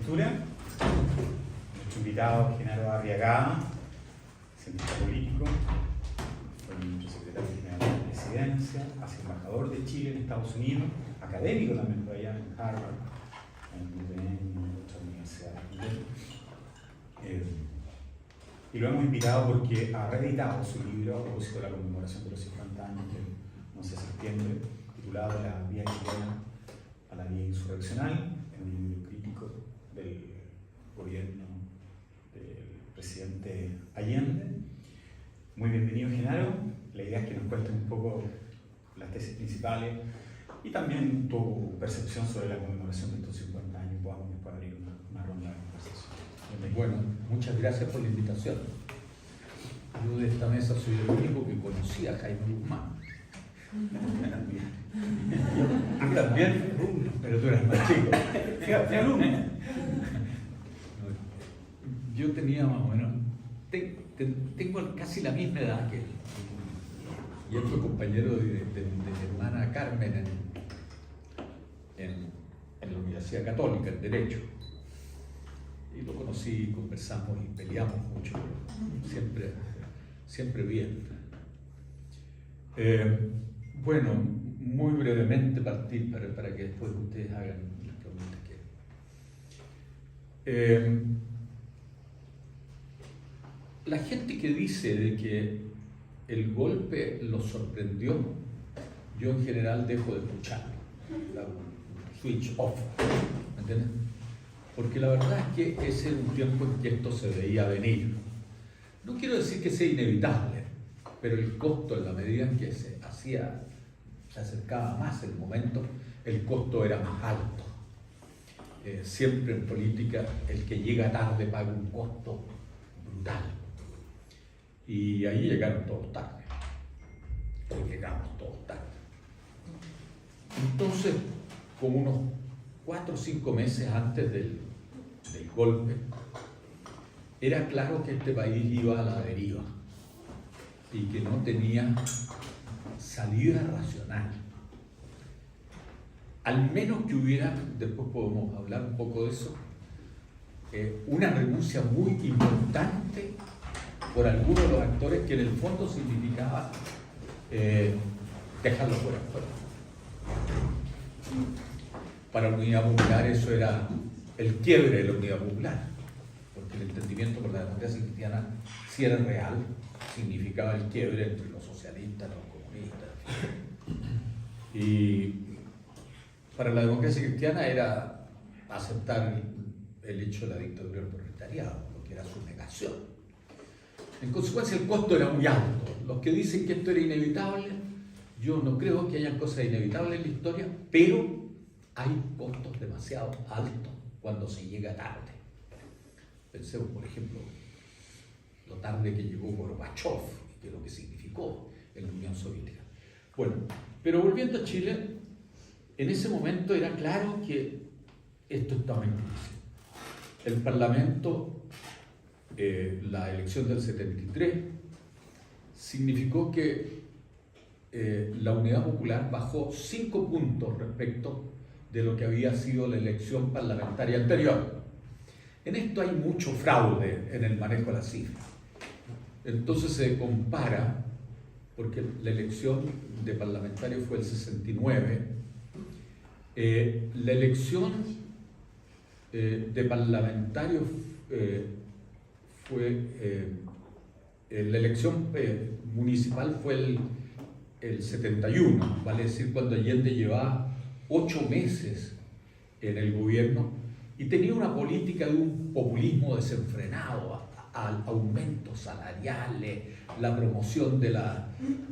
postura. Nuestro invitado, Genaro Arriagada, cientista político, fue ministro secretario general de la Presidencia, hace embajador de Chile en Estados Unidos, académico también por allá en Harvard, en UPN y en otras universidades. Y lo hemos invitado porque ha reeditado su libro a propósito de la conmemoración de los 50 años del 11 de septiembre, titulado La vía chilena a la vía insurreccional, en un libro crítico del gobierno del presidente Allende. Muy bienvenido, Genaro. La idea es que nos cuentes un poco las tesis principales y también tu percepción sobre la conmemoración de estos 50 años y podamos después abrir una ronda de conversación. Bueno, muchas gracias por la invitación. Yo de esta mesa soy el único que conocía a Jaime Guzmán. Tú también, pero tú eras más chico. Fui alumno. Yo tenía más o menos, tengo casi la misma edad que él. Y él fue compañero de mi hermana Carmen en la Universidad Católica, en Derecho. Y lo conocí, conversamos y peleamos mucho, siempre bien. Bueno, muy brevemente partir para que después ustedes hagan las preguntas que... la gente que dice de que el golpe los sorprendió, yo en general dejo de escucharlo, switch off, ¿me entiendes? Porque la verdad es que ese era un tiempo en que esto se veía venir. No quiero decir que sea inevitable, pero el costo, en la medida en que se acercaba más el momento, el costo era más alto. Siempre en política, el que llega tarde paga un costo brutal. Y ahí llegaron todos tarde. Hoy llegamos todos tarde. Entonces, como unos 4 o 5 meses antes del golpe, era claro que este país iba a la deriva y que no tenía salida racional. Al menos que hubiera, después podemos hablar un poco de eso, una renuncia muy importante por algunos de los actores que en el fondo significaba dejarlo fuera. Para la Unidad Popular eso era el quiebre de la Unidad Popular, porque el entendimiento por la democracia cristiana, si era real, significaba el quiebre entre los socialistas y los comunistas. Y para la democracia cristiana era aceptar el hecho de la dictadura del proletariado, porque era su negación. En consecuencia, el costo era muy alto. Los que dicen que esto era inevitable, yo no creo que haya cosas inevitables en la historia, pero hay costos demasiado altos cuando se llega tarde. Pensemos, por ejemplo, lo tarde que llegó Gorbachev, que es lo que significó en la Unión Soviética. Bueno, pero volviendo a Chile, en ese momento era claro que esto estaba en crisis. El Parlamento, la elección del 73, significó que la Unidad Popular bajó 5 puntos respecto de lo que había sido la elección parlamentaria anterior. En esto hay mucho fraude en el manejo de las cifras. Entonces se compara, porque la elección de parlamentario fue el 69, la elección de parlamentario la elección municipal fue el 71, vale decir cuando Allende llevaba 8 meses en el gobierno y tenía una política de un populismo desenfrenado, aumentos salariales, la promoción de la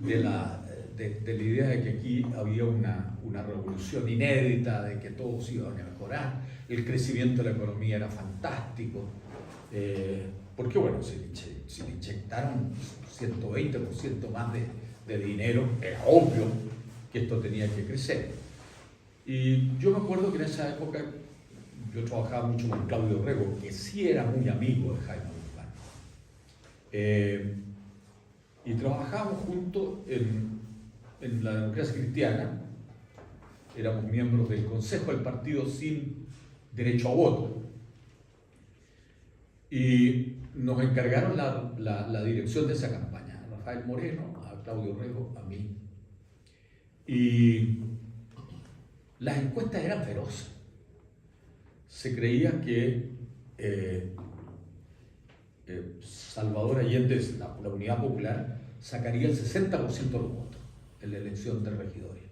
idea de que aquí había una revolución inédita, de que todos iban a mejorar, el crecimiento de la economía era fantástico, porque bueno, si le inyectaron 120% más de dinero, era obvio que esto tenía que crecer. Y yo me acuerdo que en esa época yo trabajaba mucho con Claudio Rego, que sí era muy amigo de Jaime Guzmán. Y trabajábamos juntos en la democracia cristiana, éramos miembros del Consejo del Partido sin derecho a voto. Y nos encargaron la dirección de esa campaña, a Rafael Moreno, a Claudio Rego, a mí. Y las encuestas eran feroces. Se creía que Salvador Allende, la Unidad Popular, sacaría el 60% de los votos en la elección de regidores.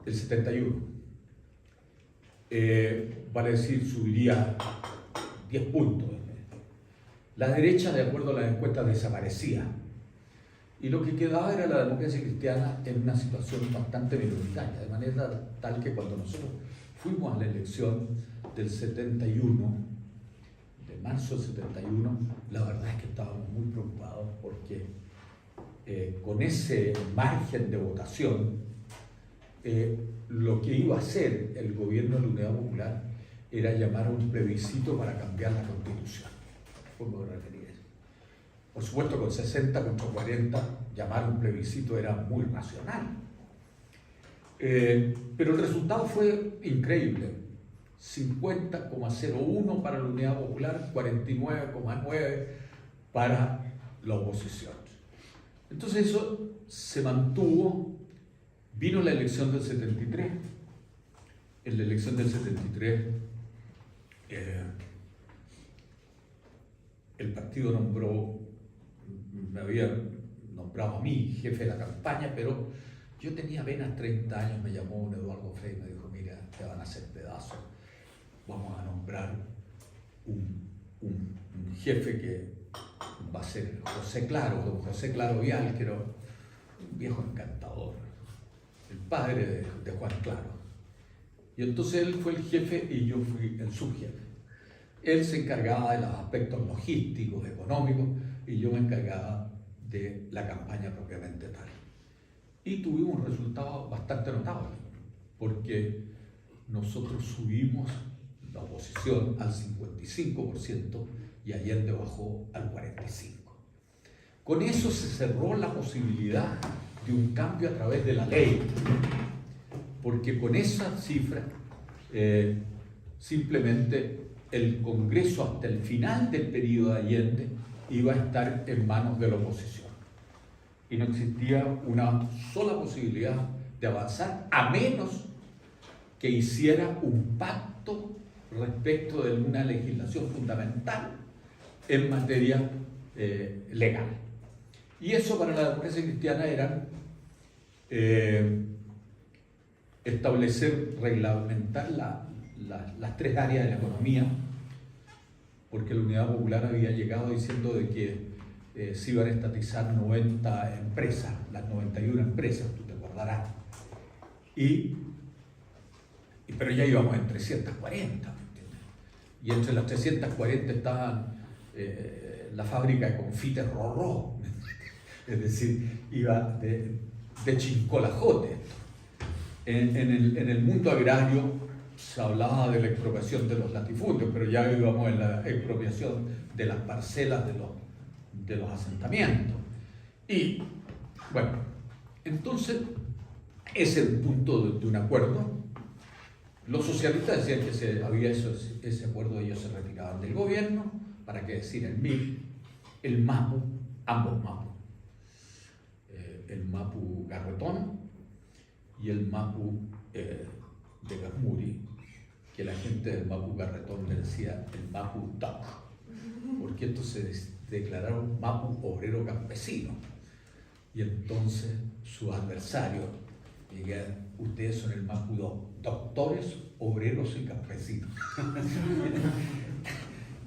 El 71. Vale decir, subiría 10 puntos. La derecha, de acuerdo a las encuestas, desaparecía. Y lo que quedaba era la democracia cristiana en una situación bastante minoritaria, de manera tal que cuando nosotros fuimos a la elección del 71, de marzo del 71, la verdad es que estábamos muy preocupados porque con ese margen de votación, lo que iba a hacer el gobierno de la Unidad Popular era llamar a un plebiscito para cambiar la Constitución. ¿Cómo me refería a eso? Por supuesto, con 60 contra 40, llamar a un plebiscito era muy racional. Pero el resultado fue increíble. 50,01 para la Unidad Popular, 49,9 para la oposición. Entonces eso se mantuvo. Vino la elección del 73. En la elección del 73 el partido me había nombrado a mí jefe de la campaña, pero yo tenía apenas 30 años. Me llamó un Eduardo Frei y me dijo: mira, te van a hacer pedazos, vamos a nombrar un jefe que va a ser José Claro, don José Claro Vial, que era un viejo encantador, el padre de Juan Claro. Y entonces él fue el jefe y yo fui el subjefe. Él se encargaba de los aspectos logísticos, económicos, y yo me encargaba de la campaña propiamente tal. Y tuvimos un resultado bastante notable, porque nosotros subimos la oposición al 55% y Allende bajó al 45%. Con eso se cerró la posibilidad de un cambio a través de la ley, porque con esa cifra simplemente el Congreso hasta el final del periodo de Allende iba a estar en manos de la oposición y no existía una sola posibilidad de avanzar, a menos que hiciera un pacto respecto de una legislación fundamental en materia legal. Y eso para la democracia cristiana era establecer, reglamentar las tres áreas de la economía, porque la Unidad Popular había llegado diciendo de que se iban a estatizar 90 empresas, las 91 empresas, tú te acordarás. Pero ya íbamos en 340, ¿me entiendes? Y entre las 340 estaban la fábrica de confites Rorró, es decir, iba de Chincolajote. En el mundo agrario se hablaba de la expropiación de los latifundios, pero ya íbamos en la expropiación de las parcelas de los asentamientos. Y bueno, entonces ese es el punto de un acuerdo. Los socialistas decían que había ese acuerdo, ellos se retiraban del gobierno, para qué decir el MIR, el MAPU, ambos MAPU, el MAPU Garretón y el MAPU de Gasmuri, que la gente del MAPU Garretón le decía el MAPU DOC, porque estos se declararon MAPU obrero campesino. Y entonces sus adversarios dirían: ustedes son el MAPU doctores, obreros y campesinos.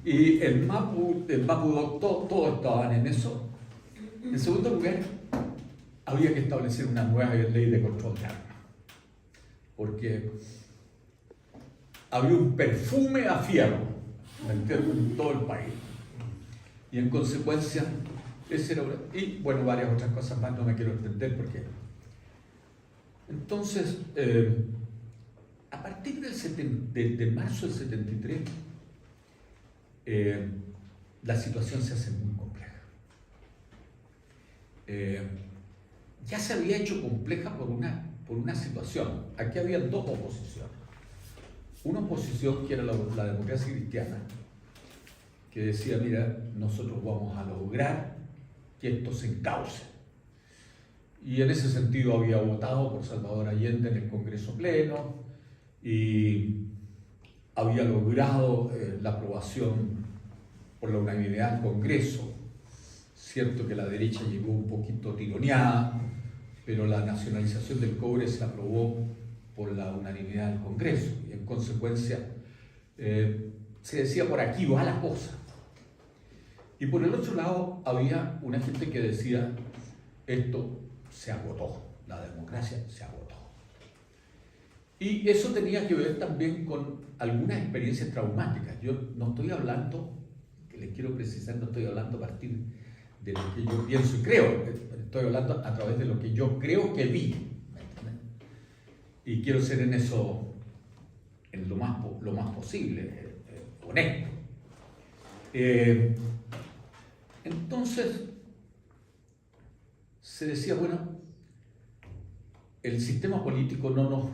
Y el MAPU DOC, todos estaban en eso. En segundo lugar, había que establecer una nueva ley de control de armas, porque había un perfume a fierro, ¿me entiendes?, en todo el país. Y en consecuencia, ese era, y bueno, varias otras cosas más, no me quiero extender porque. Entonces, a partir de marzo del 73, la situación se hace muy compleja. Ya se había hecho compleja por una situación. Aquí había dos oposiciones. Una oposición que era la democracia cristiana, que decía, mira, nosotros vamos a lograr que esto se encauce. Y en ese sentido había votado por Salvador Allende en el Congreso Pleno y había logrado la aprobación por la unanimidad del Congreso. Cierto que la derecha llegó un poquito tironeada, pero la nacionalización del cobre se aprobó por la unanimidad del Congreso y en consecuencia se decía por aquí va la cosa. Y por el otro lado había una gente que decía esto se agotó, la democracia se agotó. Y eso tenía que ver también con algunas experiencias traumáticas. Yo no estoy hablando, que les quiero precisar, no estoy hablando a partir de lo que yo pienso y creo, estoy hablando a través de lo que yo creo que vi. Y quiero ser en eso, en lo más posible, honesto. Entonces, se decía, bueno, el sistema político no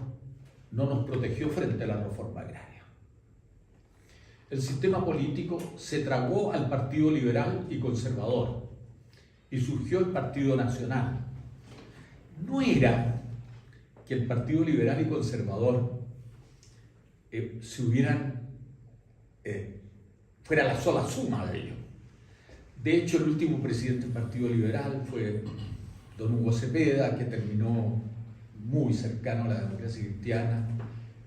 nos protegió frente a la reforma agraria. El sistema político se tragó al Partido Liberal y Conservador y surgió el Partido Nacional. No era que el Partido Liberal y Conservador fuera la sola suma de ellos. De hecho, el último presidente del Partido Liberal fue don Hugo Cepeda, que terminó muy cercano a la democracia cristiana,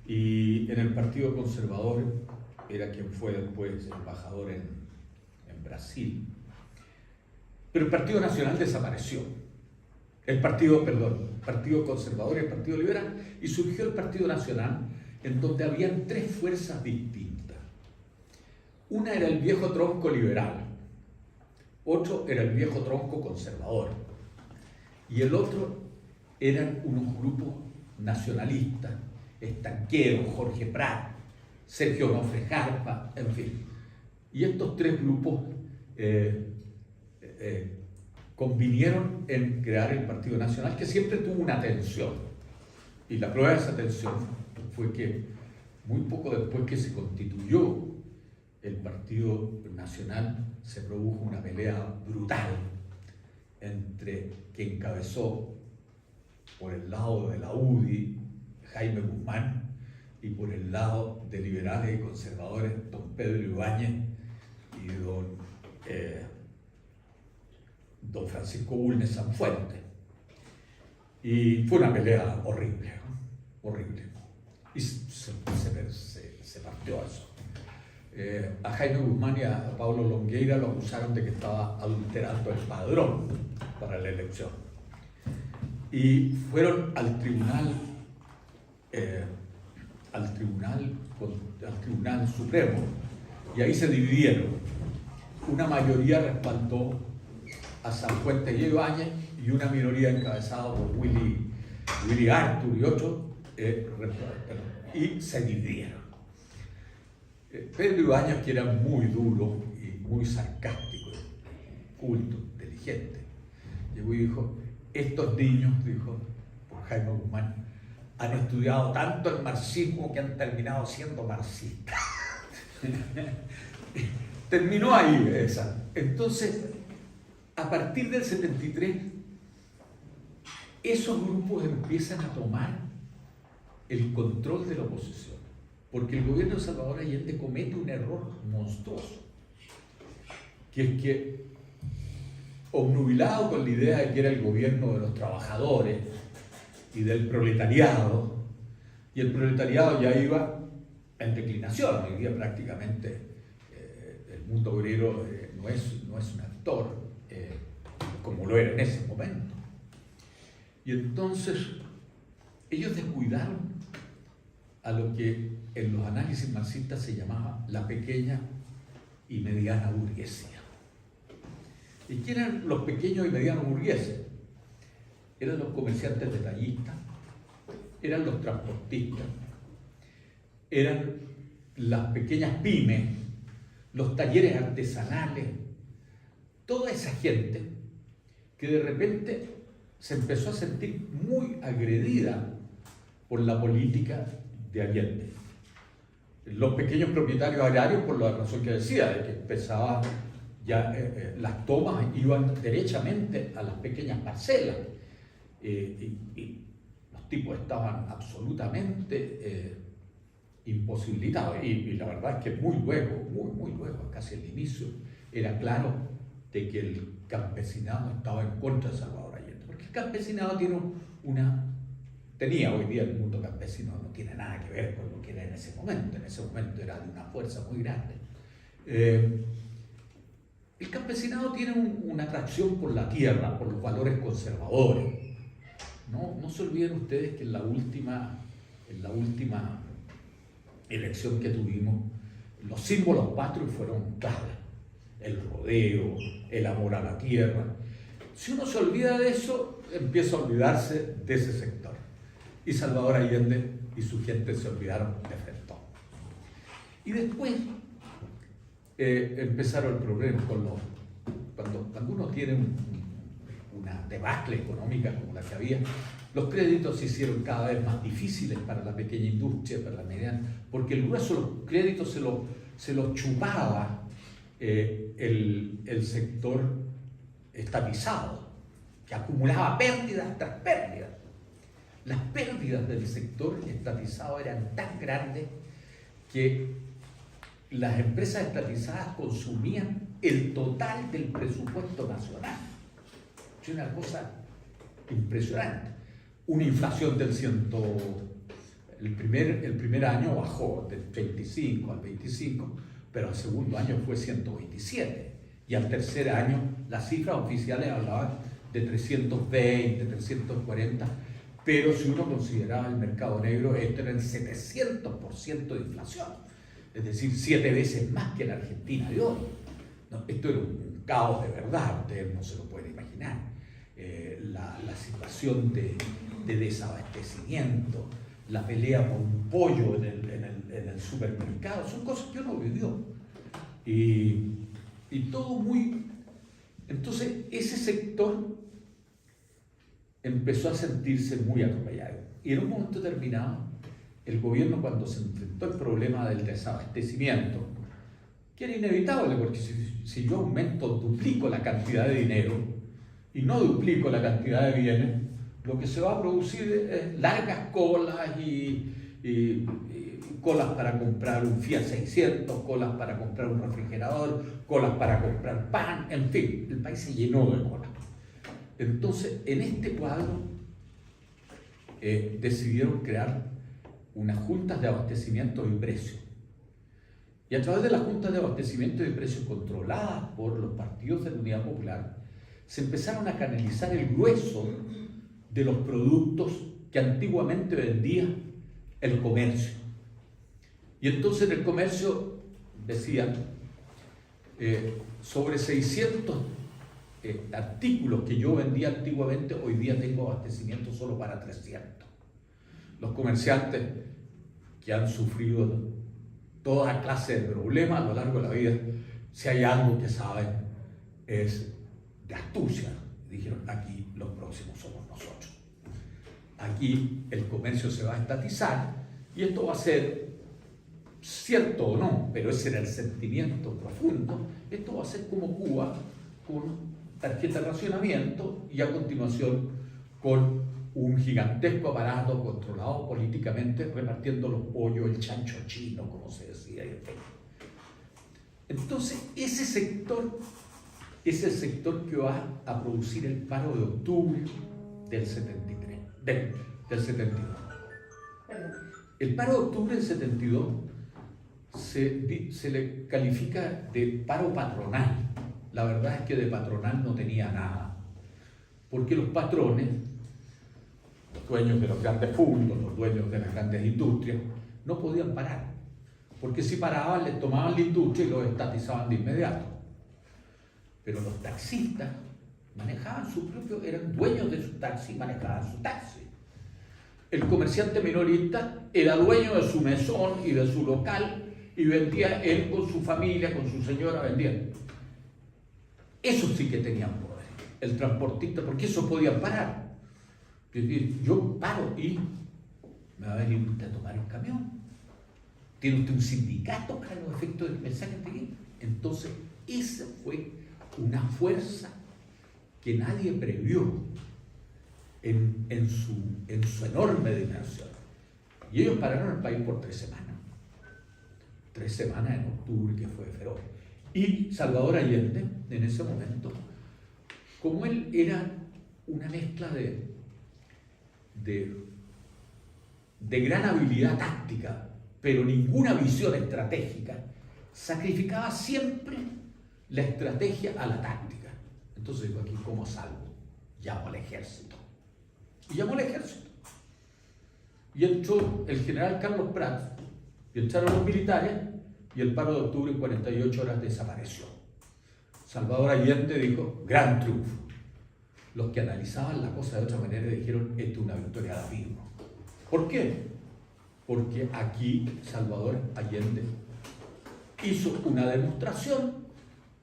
y en el Partido Conservador era quien fue después embajador en Brasil. Pero el Partido Nacional desapareció. El Partido Conservador y el Partido Liberal, y surgió el Partido Nacional, en donde habían tres fuerzas distintas. Una era el viejo tronco liberal, otro era el viejo tronco conservador, y el otro eran unos grupos nacionalistas, Estanquero, Jorge Prat, Sergio Onofre Jarpa, en fin. Y estos tres grupos convinieron en crear el Partido Nacional, que siempre tuvo una tensión. Y la prueba de esa tensión fue que muy poco después que se constituyó el Partido Nacional, se produjo una pelea brutal entre que encabezó por el lado de la UDI Jaime Guzmán y por el lado de liberales y conservadores don Pedro Ibáñez y don Francisco Bulnes Sanfuentes. Y fue una pelea horrible, ¿no? Horrible. Y se partió eso. A Jaime Guzmán y a Pablo Longueira lo acusaron de que estaba adulterando el padrón para la elección. Y fueron al Tribunal Supremo, y ahí se dividieron. Una mayoría respaldó a Sanfuentes y Ibáñez y una minoría encabezada por Willy Artur y otros y se dividieron. Pedro Ibáñez, que era muy duro y muy sarcástico, culto, inteligente, llegó y dijo: estos niños, dijo por Jaime Guzmán, han estudiado tanto el marxismo que han terminado siendo marxistas. Terminó ahí esa. Entonces, a partir del 73, esos grupos empiezan a tomar el control de la oposición, porque el gobierno de Salvador Allende comete un error monstruoso, que es que, obnubilado con la idea de que era el gobierno de los trabajadores y del proletariado, y el proletariado ya iba en declinación. Hoy día prácticamente el mundo obrero no es un actor como lo era en ese momento. Y entonces ellos descuidaron a lo que en los análisis marxistas se llamaba la pequeña y mediana burguesía. ¿Y quién eran los pequeños y medianos burgueses? Eran los comerciantes detallistas, eran los transportistas, eran las pequeñas pymes, los talleres artesanales, toda esa gente que de repente se empezó a sentir muy agredida por la política de Allende. los pequeños propietarios agrarios, por la razón que decía, de que empezaban ya las tomas iban derechamente a las pequeñas parcelas, y los tipos estaban absolutamente imposibilitados, y la verdad es que muy luego, casi al inicio, era claro de que el campesinado estaba en contra de Salvador Allende, porque el campesinado tenía hoy día el mundo campesino, no tiene nada que ver con lo que era en ese momento era de una fuerza muy grande. El campesinado tiene una atracción por la tierra, por los valores conservadores. No se olviden ustedes que en la última elección que tuvimos, los símbolos patrios fueron claves. El rodeo, el amor a la tierra. Si uno se olvida de eso, empieza a olvidarse de ese sector. Y Salvador Allende y su gente se olvidaron de frente. Y después empezaron el problema cuando uno tiene una debacle económica como la que había, los créditos se hicieron cada vez más difíciles para la pequeña industria, para la mediana, porque el grueso de los créditos se los chupaba el sector estatizado, que acumulaba pérdidas tras pérdidas. Las pérdidas del sector estatizado eran tan grandes que las empresas estatizadas consumían el total del presupuesto nacional. Es una cosa impresionante. Una inflación del el primer año bajó del 35 al 25, pero al segundo año fue 127. Y al tercer año las cifras oficiales hablaban de 320, 340, pero si uno consideraba el mercado negro, esto era el 700% de inflación, es decir, 7 veces más que la Argentina de hoy. No, esto era un caos de verdad, ustedes no se lo pueden imaginar. La situación de desabastecimiento, la pelea por un pollo en el supermercado, son cosas que uno vivió. Y todo muy... Entonces, ese sector empezó a sentirse muy atropellado. Y en un momento determinado, el gobierno, cuando se enfrentó al problema del desabastecimiento, que era inevitable, porque si yo duplico la cantidad de dinero y no duplico la cantidad de bienes, lo que se va a producir es largas colas y colas para comprar un Fiat 600, colas para comprar un refrigerador, colas para comprar pan, en fin, el país se llenó de colas. Entonces, en este cuadro, decidieron crear unas juntas de abastecimiento y precios. Y a través de las juntas de abastecimiento y precios controladas por los partidos de la Unidad Popular, se empezaron a canalizar el grueso de los productos que antiguamente vendía el comercio. Y entonces en el comercio decían, sobre 600 artículos que yo vendía antiguamente, hoy día tengo abastecimiento solo para 300. Los comerciantes que han sufrido toda clase de problemas a lo largo de la vida, si hay algo que saben es de astucia. Dijeron, aquí los próximos somos nosotros. Aquí el comercio se va a estatizar y esto va a ser cierto o no, pero ese era el sentimiento profundo. Esto va a ser como Cuba, con tarjeta de racionamiento y a continuación con un gigantesco aparato controlado políticamente, repartiendo los pollos, el chancho chino, como se decía. Entonces, ese sector es el sector que va a producir el paro de octubre del 73, del 72. El paro de octubre del 72 se le califica de paro patronal. La verdad es que de patronal no tenía nada, porque los patrones, los dueños de los grandes fondos, los dueños de las grandes industrias, no podían parar, porque si paraban les tomaban la industria y los estatizaban de inmediato. Pero los taxistas manejaban eran dueños de su taxi y manejaban su taxi. El comerciante minorista era dueño de su mesón y de su local y vendía él con su familia, con su señora, vendía. Eso sí que tenían poder, el transportista, porque eso podían parar. Es decir, yo paro y me va a venir usted a tomar el camión. ¿Tiene usted un sindicato para los efectos del mensaje de guerra? Entonces, esa fue una fuerza que nadie previó en su enorme dimensión. Y ellos pararon el país por 3 semanas. 3 semanas en octubre, que fue feroz. Y Salvador Allende, en ese momento, como él era una mezcla de gran habilidad táctica, pero ninguna visión estratégica, sacrificaba siempre la estrategia a la táctica. Entonces digo, aquí, ¿cómo salvo? Llamo al ejército. Y llamó al ejército. Y entró el general Carlos Prat, y entraron los militares, y el paro de octubre en 48 horas desapareció. Salvador Allende dijo, gran triunfo. Los que analizaban la cosa de otra manera dijeron, esto es una victoria de abismo. ¿Por qué? Porque aquí Salvador Allende hizo una demostración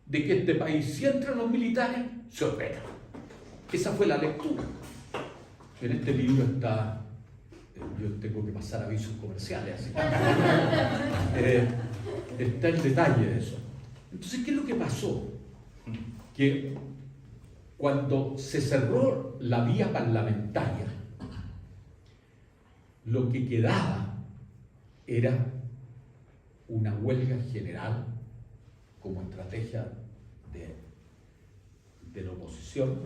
de que este país, si entran los militares, se opera. Esa fue la lectura. En este libro está, yo tengo que pasar avisos comerciales, así que, está el detalle de eso. Entonces, ¿qué es lo que pasó? Que cuando se cerró la vía parlamentaria, lo que quedaba era una huelga general como estrategia de la oposición,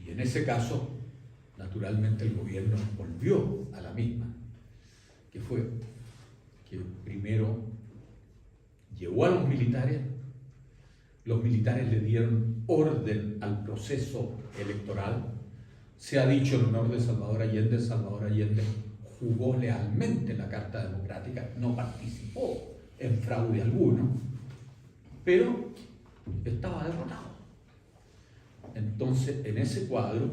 y en ese caso, naturalmente, el gobierno volvió a la misma, que fue que primero llevó a los militares le dieron orden al proceso electoral. Se ha dicho en honor de Salvador Allende jugó lealmente la Carta Democrática, no participó en fraude alguno, pero estaba derrotado. Entonces, en ese cuadro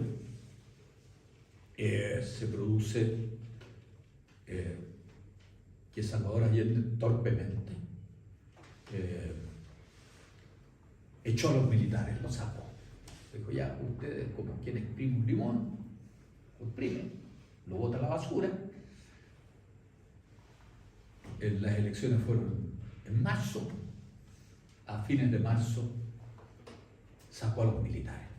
se produce que Salvador Allende torpemente echó a los militares, los sacó. Dijo, ya, ustedes como quien exprime un limón, lo exprime, lo bota a la basura. Las elecciones fueron en marzo, a fines de marzo sacó a los militares.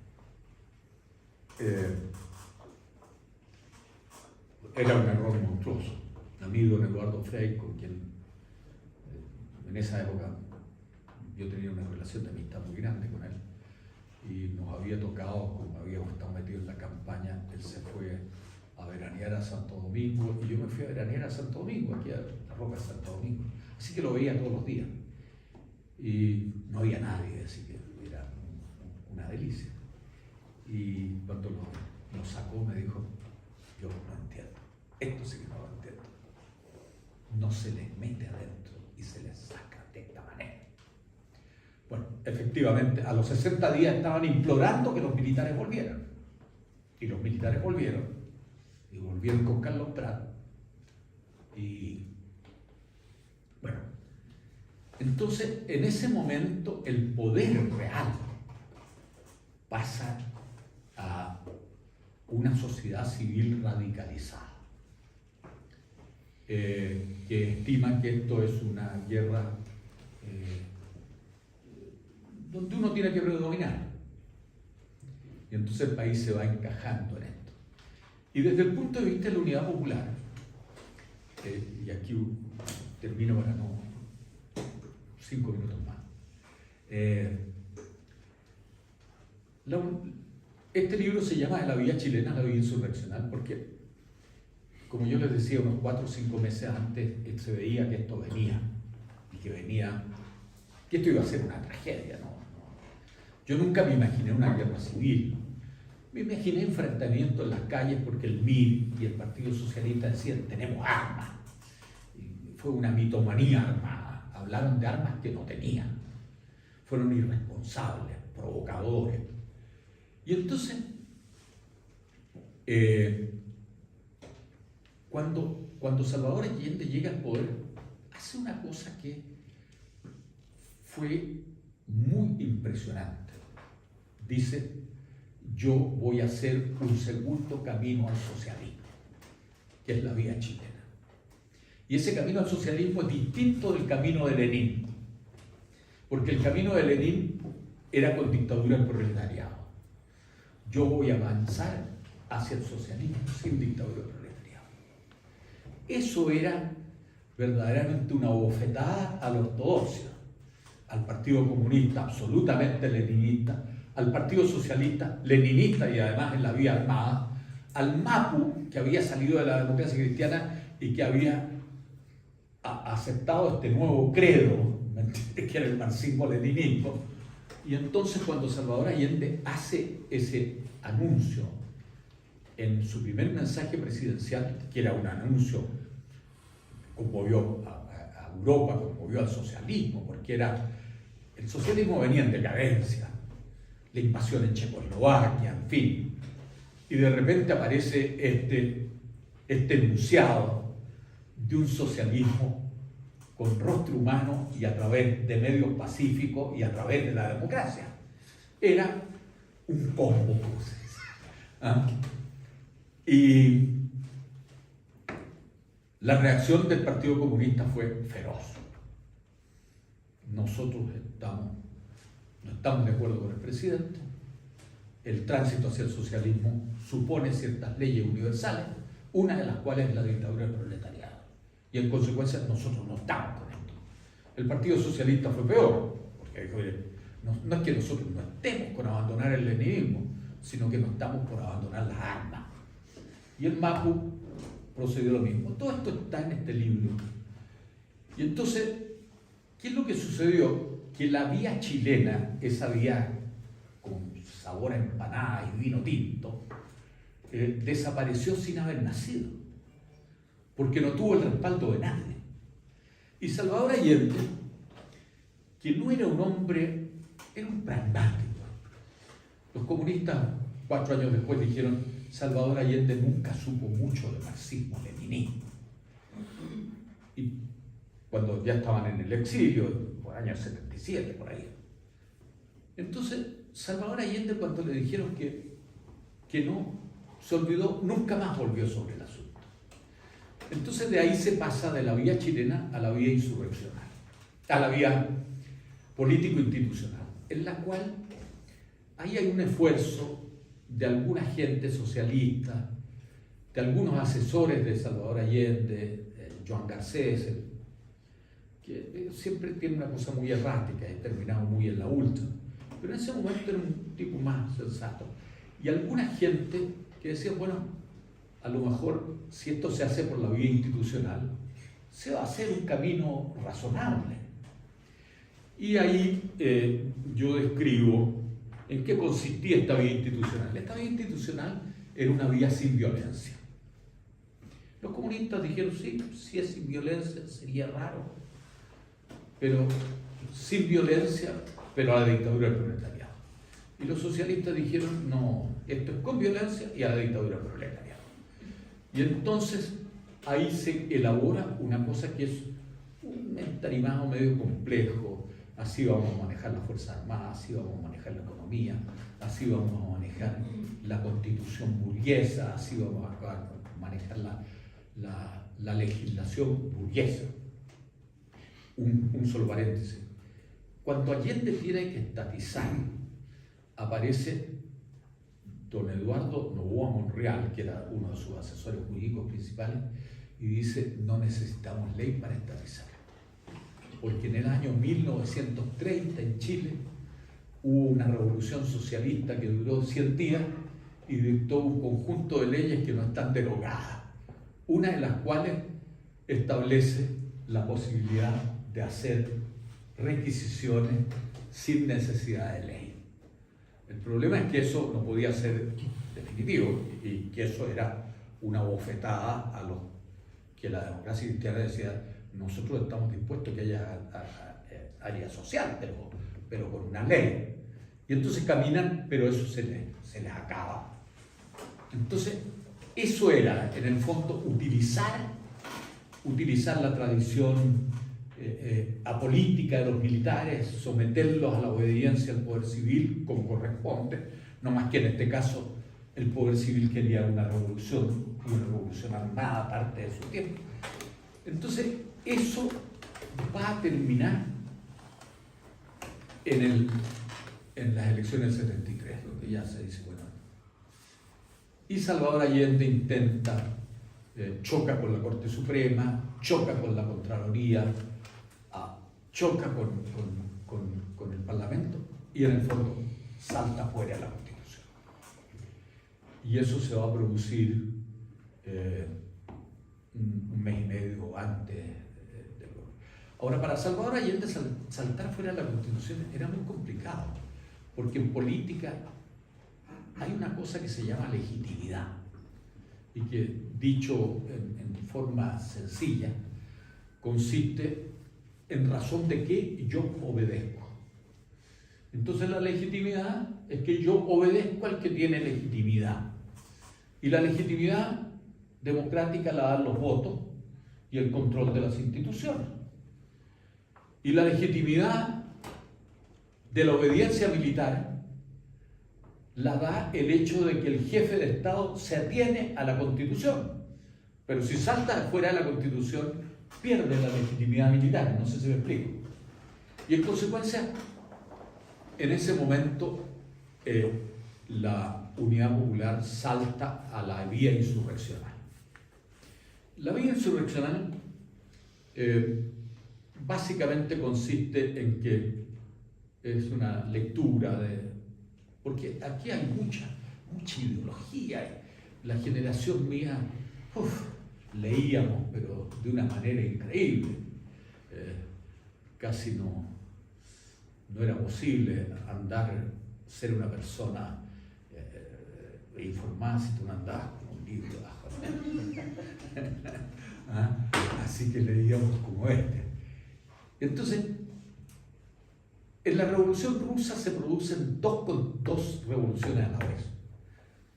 Era un error monstruoso. A mí, don Eduardo Frei, con quien en esa época yo tenía una relación de amistad muy grande con él, y nos había tocado, como habíamos estado metidos en la campaña, él se fue a veranear a Santo Domingo, y yo me fui a veranear a Santo Domingo, aquí a la Roca de Santo Domingo, así que lo veía todos los días, y no había nadie, así que era una delicia. Y cuando lo sacó me dijo, yo no entiendo, esto sí que no lo entiendo, no se les mete adentro y se les saca de esta manera. Bueno, efectivamente, a los 60 días estaban implorando que los militares volvieran. Y los militares volvieron. Y volvieron con Carlos Prat. Y bueno, entonces en ese momento el poder real pasa a una sociedad civil radicalizada. Que estima que esto es una guerra donde uno tiene que predominar. Y entonces el país se va encajando en esto. Y desde el punto de vista de la unidad popular, y aquí termino para no 5 minutos más, este libro se llama La vía chilena, la vía insurreccional, porque, como yo les decía, unos 4 o 5 meses antes se veía que esto venía, y que esto iba a ser una tragedia, ¿no? Yo nunca me imaginé una guerra civil. Me imaginé enfrentamientos en las calles porque el MIR y el Partido Socialista decían, tenemos armas. Y fue una mitomanía armada. Hablaron de armas que no tenían. Fueron irresponsables, provocadores. Y entonces, cuando Salvador Allende llega al poder, hace una cosa que fue muy impresionante. Dice, yo voy a hacer un segundo camino al socialismo, que es la vía chilena. Y ese camino al socialismo es distinto del camino de Lenin, porque el camino de Lenin era con dictadura del proletariado. Yo voy a avanzar hacia el socialismo sin dictadura del proletariado. Eso era verdaderamente una bofetada a la ortodoxia, al Partido Comunista absolutamente leninista, al Partido Socialista leninista y además en la vía armada, al MAPU, que había salido de la democracia cristiana y que había aceptado este nuevo credo, que era el marxismo-leninismo. Y entonces cuando Salvador Allende hace ese anuncio en su primer mensaje presidencial, que era un anuncio, conmovió a Europa, conmovió al socialismo, porque el socialismo venía en decadencia, la invasión en Checoslovaquia, en fin. Y de repente aparece este enunciado de un socialismo con rostro humano y a través de medios pacíficos y a través de la democracia. Era un combo, como se dice. ¿Ah? Y la reacción del Partido Comunista fue feroz. Nosotros no estamos de acuerdo con el presidente. El tránsito hacia el socialismo supone ciertas leyes universales, una de las cuales es la dictadura del proletariado. Y en consecuencia nosotros no estamos con esto. El Partido Socialista fue peor, porque dijo, no es que nosotros no estemos con abandonar el leninismo, sino que no estamos por abandonar las armas. Y el MAPU procedió lo mismo. Todo esto está en este libro. Y entonces, ¿qué es lo que sucedió? Que la vía chilena, esa vía con sabor a empanada y vino tinto, desapareció sin haber nacido, porque no tuvo el respaldo de nadie. Y Salvador Allende, que no era un hombre, era un pragmático. Los comunistas, 4 años después, dijeron: Salvador Allende nunca supo mucho de marxismo-leninismo. Y cuando ya estaban en el exilio, por el año 77, por ahí. Entonces, Salvador Allende, cuando le dijeron que no, se olvidó, nunca más volvió sobre el asunto. Entonces, de ahí se pasa de la vía chilena a la vía insurreccional, a la vía político-institucional, en la cual ahí hay un esfuerzo de alguna gente socialista, de algunos asesores de Salvador Allende, Joan Garcés, que siempre tiene una cosa muy errática y terminado muy en la última, pero en ese momento era un tipo más sensato. Y alguna gente que decía, bueno, a lo mejor si esto se hace por la vía institucional, se va a hacer un camino razonable. Y ahí yo describo en qué consistía esta vía institucional. Esta vía institucional era una vía sin violencia. Los comunistas dijeron, sí, si es sin violencia sería raro, pero sin violencia, pero a la dictadura del proletariado. Y los socialistas dijeron, no, esto es con violencia y a la dictadura del proletariado. Y entonces ahí se elabora una cosa que es un entarimado medio complejo. Así vamos a manejar las Fuerzas Armadas, así vamos a manejar la economía, así vamos a manejar la constitución burguesa, así vamos a manejar la legislación burguesa. Un solo paréntesis. Cuando Allende tiene que estatizar, aparece don Eduardo Noboa Monreal, que era uno de sus asesores jurídicos principales, y dice, no necesitamos ley para estatizar. Porque en el año 1930 en Chile hubo una revolución socialista que duró 100 días y dictó un conjunto de leyes que no están derogadas, una de las cuales establece la posibilidad de hacer requisiciones sin necesidad de ley. El problema es que eso no podía ser definitivo y que eso era una bofetada a los que la democracia cristiana decía, nosotros estamos dispuestos a que haya área social, pero con una ley. Y entonces caminan, pero eso se les acaba. Entonces, eso era, en el fondo, utilizar la tradición apolítica de los militares, someterlos a la obediencia al poder civil como corresponde, no más que en este caso el poder civil quería una revolución armada parte de su tiempo. Entonces, eso va a terminar en las elecciones del 73, lo que ya se dice, bueno. Y Salvador Allende intenta, choca con la Corte Suprema, choca con la Contraloría, choca con el Parlamento y en el fondo salta fuera de la Constitución. Y eso se va a producir un mes y medio antes del golpe. Ahora, para Salvador Allende saltar fuera de la Constitución era muy complicado, porque en política hay una cosa que se llama legitimidad y que, dicho en forma sencilla, consiste en razón de que yo obedezco. Entonces la legitimidad es que yo obedezco al que tiene legitimidad. Y la legitimidad democrática la dan los votos y el control de las instituciones. Y la legitimidad de la obediencia militar la da el hecho de que el jefe de Estado se atiene a la Constitución. Pero si salta fuera de la Constitución, pierde la legitimidad militar. No sé si me explico. Y en consecuencia, en ese momento, la Unidad Popular salta a la vía insurreccional. La vía insurreccional básicamente consiste en que es una lectura porque aquí hay mucha ideología. La generación mía, leíamos, pero de una manera increíble. Casi no era posible ser una persona informada si tú no andabas con un libro bajo. Así que leíamos como este. Entonces, en la Revolución Rusa se producen dos revoluciones a la vez.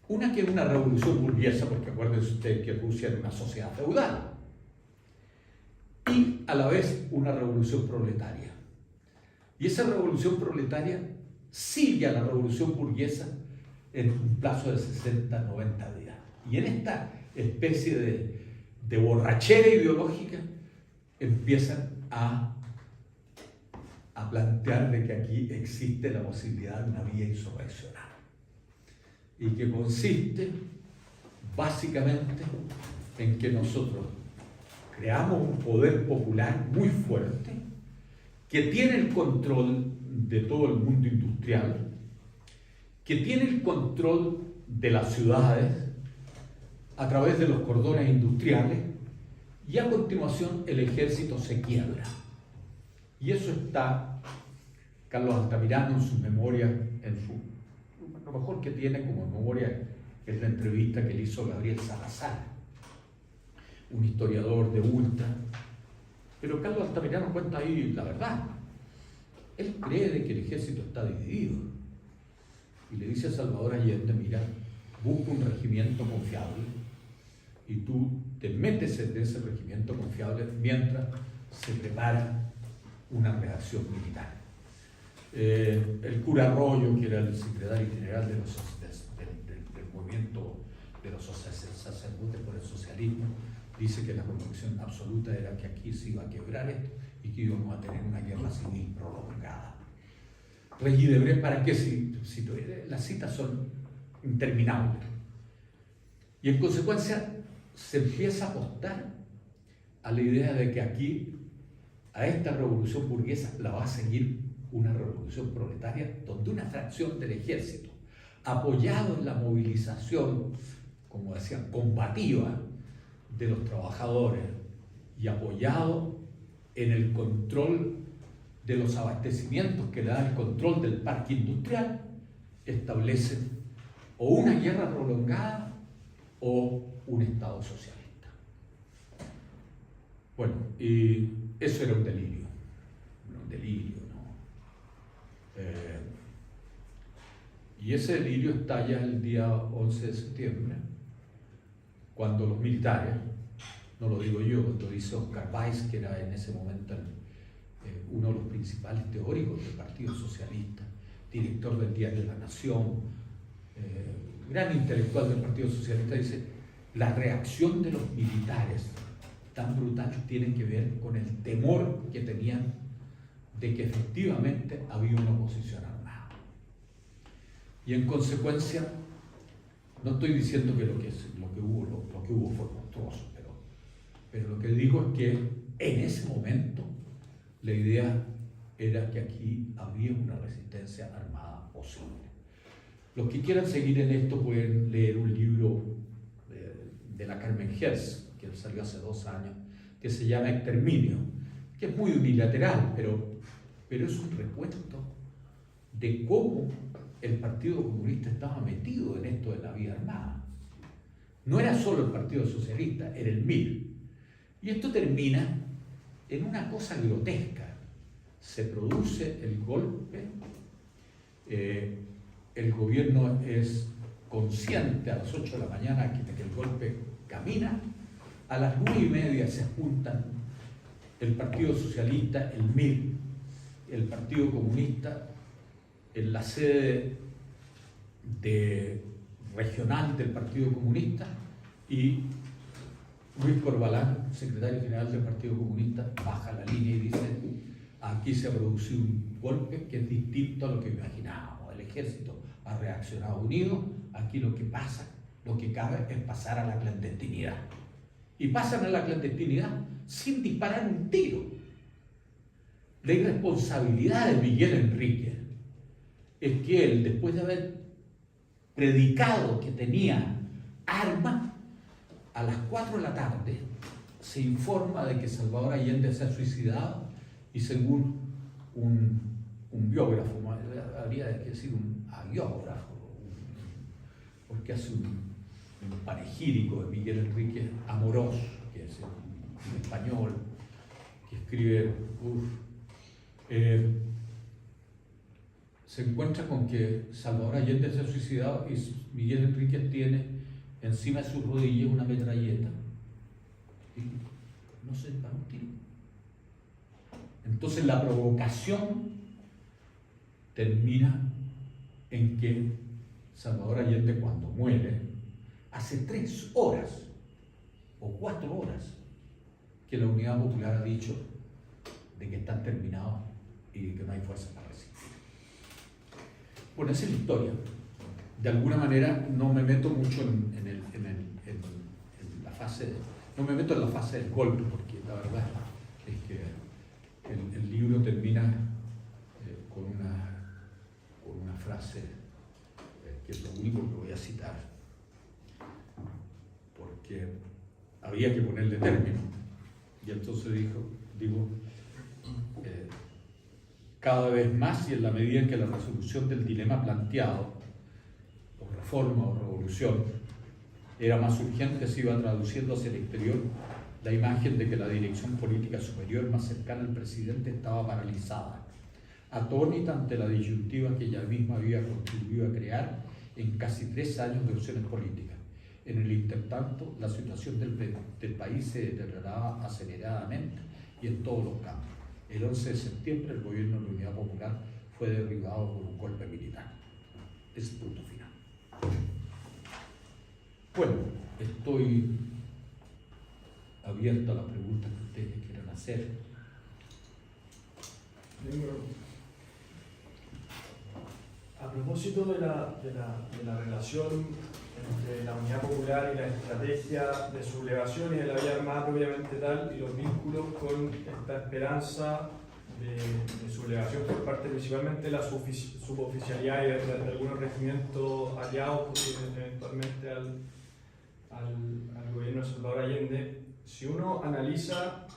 Una que es una revolución burguesa, porque acuérdense ustedes que Rusia era una sociedad feudal, y a la vez una revolución proletaria. Y esa revolución proletaria sigue a la revolución burguesa en un plazo de 60, 90 días. Y en esta especie de borrachera ideológica empiezan a plantear de que aquí existe la posibilidad de una vía insurreccional. Y que consiste básicamente en que nosotros creamos un poder popular muy fuerte que tiene el control de todo el mundo industrial, que tiene el control de las ciudades a través de los cordones industriales, y a continuación el ejército se quiebra. Y eso está Carlos Altamirano en su memoria, lo mejor que tiene como memoria es la entrevista que le hizo Gabriel Salazar, un historiador de ultra. Pero Carlos Altamirano cuenta ahí la verdad. Él cree de que el ejército está dividido. Y le dice a Salvador Allende, mira, busca un regimiento confiable y tú te metes en ese regimiento confiable mientras se prepara una reacción militar. El cura Arroyo, que era el secretario general del movimiento de los sacerdotes por el socialismo, dice que la convicción absoluta era que aquí se iba a quebrar esto y que íbamos a tener una guerra civil prolongada. Regis Debray, ¿para qué? Si las citas son interminables. Y en consecuencia se empieza a apostar a la idea de que aquí, a esta revolución burguesa, la va a seguir una revolución proletaria donde una fracción del ejército, apoyado en la movilización, como decían, combativa de los trabajadores y apoyado en el control de los abastecimientos que le da el control del parque industrial, establecen o una guerra prolongada o un Estado socialista. Bueno, y eso era un delirio, ¿no? Y ese delirio estalla el día 11 de septiembre, cuando los militares, no lo digo yo, lo dice Oscar Weiss, que era en ese momento uno de los principales teóricos del Partido Socialista, director del diario La Nación, gran intelectual del Partido Socialista, dice: la reacción de los militares tan brutal tiene que ver con el temor que tenían de que efectivamente había una oposición armada. Y en consecuencia, no estoy diciendo que lo que hubo fue monstruoso, pero lo que digo es que en ese momento la idea era que aquí había una resistencia armada posible. Los que quieran seguir en esto pueden leer un libro de la Carmen Gers, que salió hace 2 años, que se llama Exterminio, que es muy unilateral, pero es un recuento de cómo el Partido Comunista estaba metido en esto de la vida armada. No era solo el Partido Socialista, era el MIR. Y esto termina en una cosa grotesca. Se produce el golpe, el gobierno es consciente a las 8 de la mañana que el golpe camina, a las 9:30 se juntan el Partido Socialista, el MIR, el Partido Comunista, en la sede regional del Partido Comunista, y Luis Corbalán, secretario general del Partido Comunista, baja la línea y dice: aquí se ha producido un golpe que es distinto a lo que imaginábamos. El ejército ha reaccionado unido, aquí lo que cabe es pasar a la clandestinidad. Y pasan a la clandestinidad sin disparar un tiro. La irresponsabilidad de Miguel Enrique es que él, después de haber predicado que tenía armas, a las 4 de la tarde se informa de que Salvador Allende se ha suicidado, y según un biógrafo, habría que decir un agiógrafo, porque hace un panegírico de Miguel Enrique Amorós, que es un español que escribe, se encuentra con que Salvador Allende se ha suicidado y Miguel Enrique tiene encima de su rodilla una metralleta y no se dispara un tiro. Entonces la provocación termina en que Salvador Allende, cuando muere, hace 3 horas o 4 horas que la Unidad Popular ha dicho de que están terminados y de que no hay fuerza para resistir. Bueno, esa es la historia. De alguna manera no me meto mucho en la fase, no me meto en la fase del golpe, porque la verdad es que el libro termina con una frase que es lo único que voy a citar, porque había que ponerle término. Y entonces digo, cada vez más y en la medida en que la resolución del dilema planteado, o reforma o revolución, era más urgente, se iba traduciendo hacia el exterior la imagen de que la dirección política superior más cercana al presidente estaba paralizada, atónita ante la disyuntiva que ella misma había contribuido a crear en casi 3 años de opciones políticas. En el intertanto, la situación del país se deterioraba aceleradamente y en todos los campos. El 11 de septiembre el gobierno de la Unidad Popular fue derribado por un golpe militar. Es punto final. Bueno, estoy abierto a las preguntas que ustedes quieran hacer. A propósito de la relación entre la Unidad Popular y la estrategia de sublevación y de la vía armada propiamente tal, y los vínculos con esta esperanza de sublevación por parte principalmente de la suboficialidad y de algunos regimientos aliados eventualmente al gobierno de Salvador Allende, si uno analiza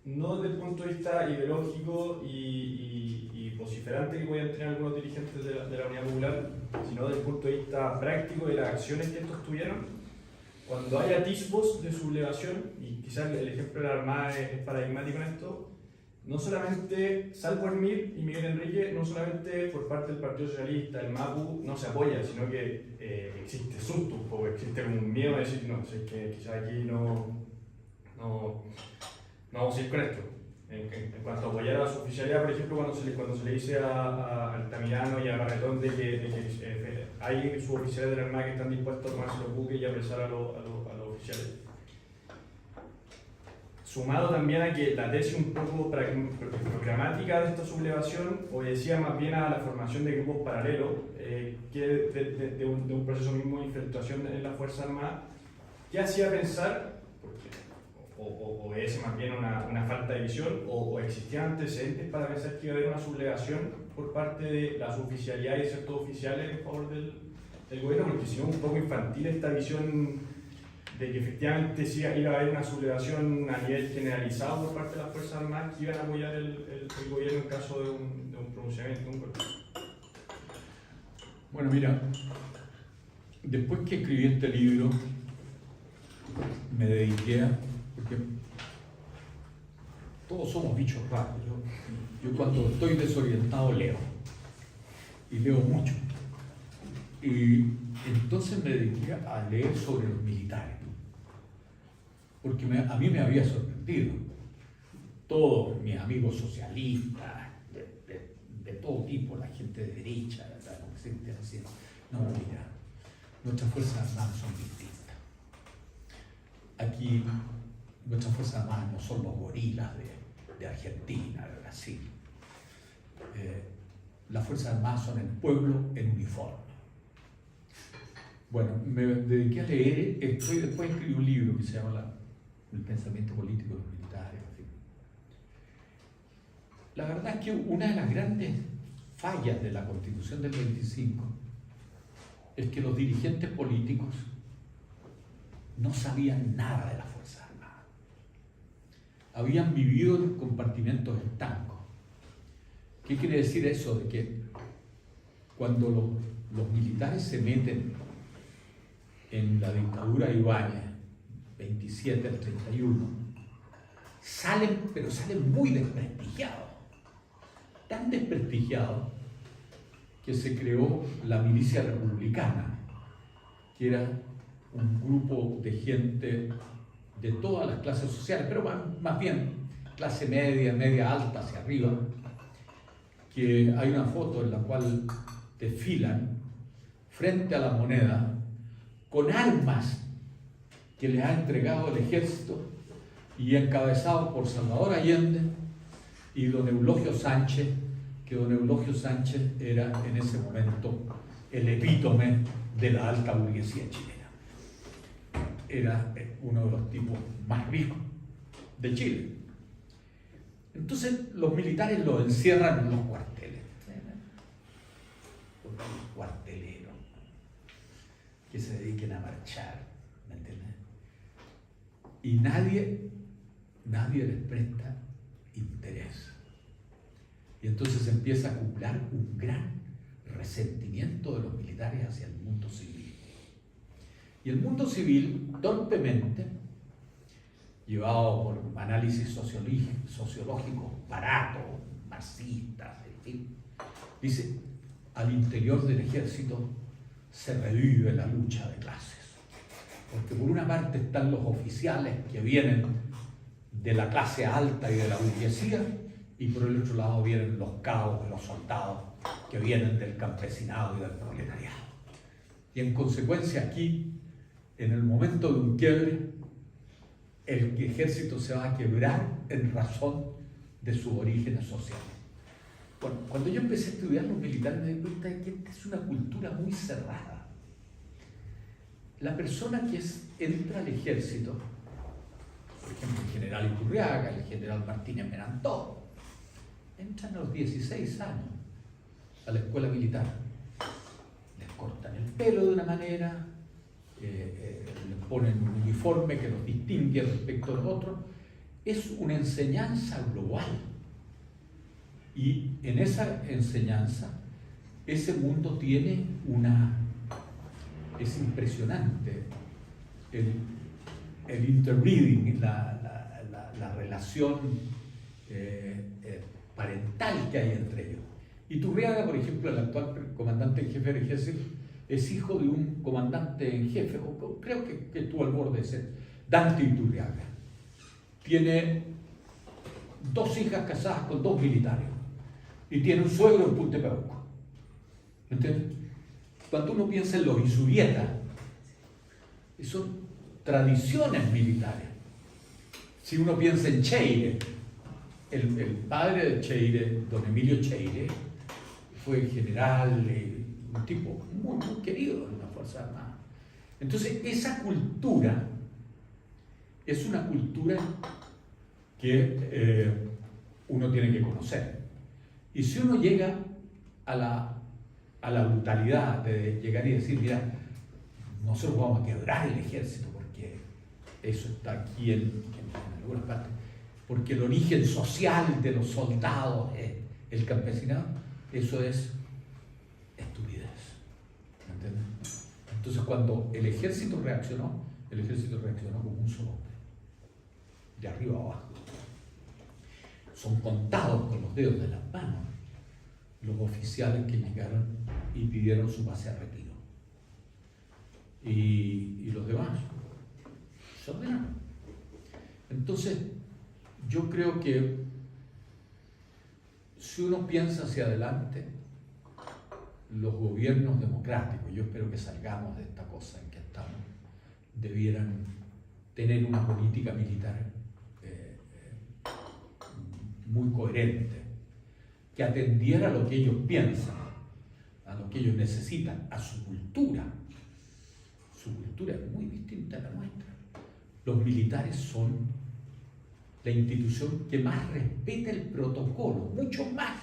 no desde el punto de vista ideológico y vociferante que puedan tener algunos dirigentes de la Unidad Popular, sino desde el punto de vista práctico de las acciones que estos tuvieron, cuando hay atisbos de sublevación, y quizás el ejemplo de la Armada es paradigmático en esto, no solamente, salvo el MIR y Miguel Enrique, no solamente por parte del Partido Socialista, el MAPU no se apoya, sino que existe susto un poco, existe como un miedo de decir, no, es que quizás aquí no vamos a ir con esto. En cuanto a apoyar a su oficialidad, por ejemplo, cuando se le dice a Altamirano y a Barretón de que hay suboficiales de la Armada que están dispuestos a tomarse los buques y apresar a los oficiales. sumado también a que la tesis un poco programática de esta sublevación obedecía más bien a la formación de grupos paralelos que de un proceso mismo de infiltración en las Fuerzas Armadas, que hacía pensar, o obedece más bien una falta de visión, o existían antecedentes para pensar que iba a haber una sublevación por parte de las oficialidades y ciertos oficiales en favor del gobierno, porque si no un poco infantil esta visión de que efectivamente sí iba a haber una sublevación a nivel generalizado por parte de las Fuerzas Armadas que iban a apoyar el gobierno en caso de un pronunciamiento, un golpe. Bueno, mira, después que escribí este libro, me dediqué a... porque todos somos bichos raros. Yo cuando estoy desorientado leo, y leo mucho. Y entonces me dediqué a leer sobre los militares, porque a mí me había sorprendido. Todos mis amigos socialistas, de todo tipo, la gente de derecha, no, mira, nuestras Fuerzas Armadas son distintas. Aquí nuestras Fuerzas Armadas no son los gorilas de Argentina, de Brasil. Las Fuerzas Armadas son el pueblo en uniforme. Bueno, me dediqué a leer esto y después escribí un libro que se llama El pensamiento político de los militares. En fin. La verdad es que una de las grandes fallas de la Constitución del 25 es que los dirigentes políticos no sabían nada de las Fuerzas Armadas. Habían vivido en compartimentos estancos. ¿Qué quiere decir eso? De que cuando los militares se meten en la dictadura de Ibáñez, 27 al 31, pero salen muy desprestigiados. Tan desprestigiados que se creó la milicia republicana, que era un grupo de gente de todas las clases sociales, pero más bien clase media, media alta hacia arriba, que hay una foto en la cual desfilan frente a la Moneda con armas que les ha entregado el ejército y encabezados por Salvador Allende y don Eulogio Sánchez, que don Eulogio Sánchez era en ese momento el epítome de la alta burguesía chilena. Era uno de los tipos más ricos de Chile. Entonces los militares los encierran en los cuarteles. Los cuarteleros que se dediquen a marchar, ¿me entiendes? Y nadie les presta interés. Y entonces empieza a acumular un gran resentimiento de los militares hacia el mundo civil. Y el mundo civil, torpemente, llevado por análisis sociológicos baratos, marxistas, en fin, dice, al interior del ejército se revive la lucha de clases. Porque por una parte están los oficiales que vienen de la clase alta y de la burguesía, y por el otro lado vienen los cabos, los soldados que vienen del campesinado y del proletariado. Y en consecuencia aquí, en el momento de un quiebre, el ejército se va a quebrar en razón de sus orígenes sociales. Bueno, cuando yo empecé a estudiar los militares me di cuenta de que esta es una cultura muy cerrada. La persona que entra al ejército, por ejemplo el general Iturriaga, el general Martínez Merantó, entran a los 16 años a la escuela militar. Les cortan el pelo de una manera, les ponen un uniforme que los distingue respecto a los otros. Es una enseñanza global. Y en esa enseñanza, ese mundo tiene es impresionante el interbreeding, la relación parental que hay entre ellos. Iturriaga, por ejemplo, el actual comandante en jefe del ejército, es hijo de un comandante en jefe, o creo que estuvo al borde de ser, Dante Iturriaga. Tiene 2 hijas casadas con 2 militares y tiene un suegro en Punta Peuco. ¿Entiendes? Cuando uno piensa en los Isurrieta, son tradiciones militares. Si uno piensa en Cheire, el padre de Cheire, don Emilio Cheire, fue general, un tipo muy, muy querido en las Fuerzas Armadas. Entonces, esa cultura es una cultura que uno tiene que conocer. Y si uno llega a la brutalidad de llegar y decir, mira, nosotros vamos a quebrar el ejército porque eso está aquí en algunas partes, porque el origen social de los soldados es el campesinado, eso es estupidez. ¿Me entiendes? Entonces, cuando el ejército reaccionó como un solo hombre, de arriba a abajo. Son contados con los dedos de las manos los oficiales que llegaron y pidieron su pase a retiro. Y los demás se ordenaron. Entonces, yo creo que si uno piensa hacia adelante, los gobiernos democráticos, yo espero que salgamos de esta cosa en que estamos, debieran tener una política militar muy coherente, que atendiera a lo que ellos piensan, a lo que ellos necesitan, a su cultura. Su cultura es muy distinta a la nuestra. Los militares son la institución que más respeta el protocolo, mucho más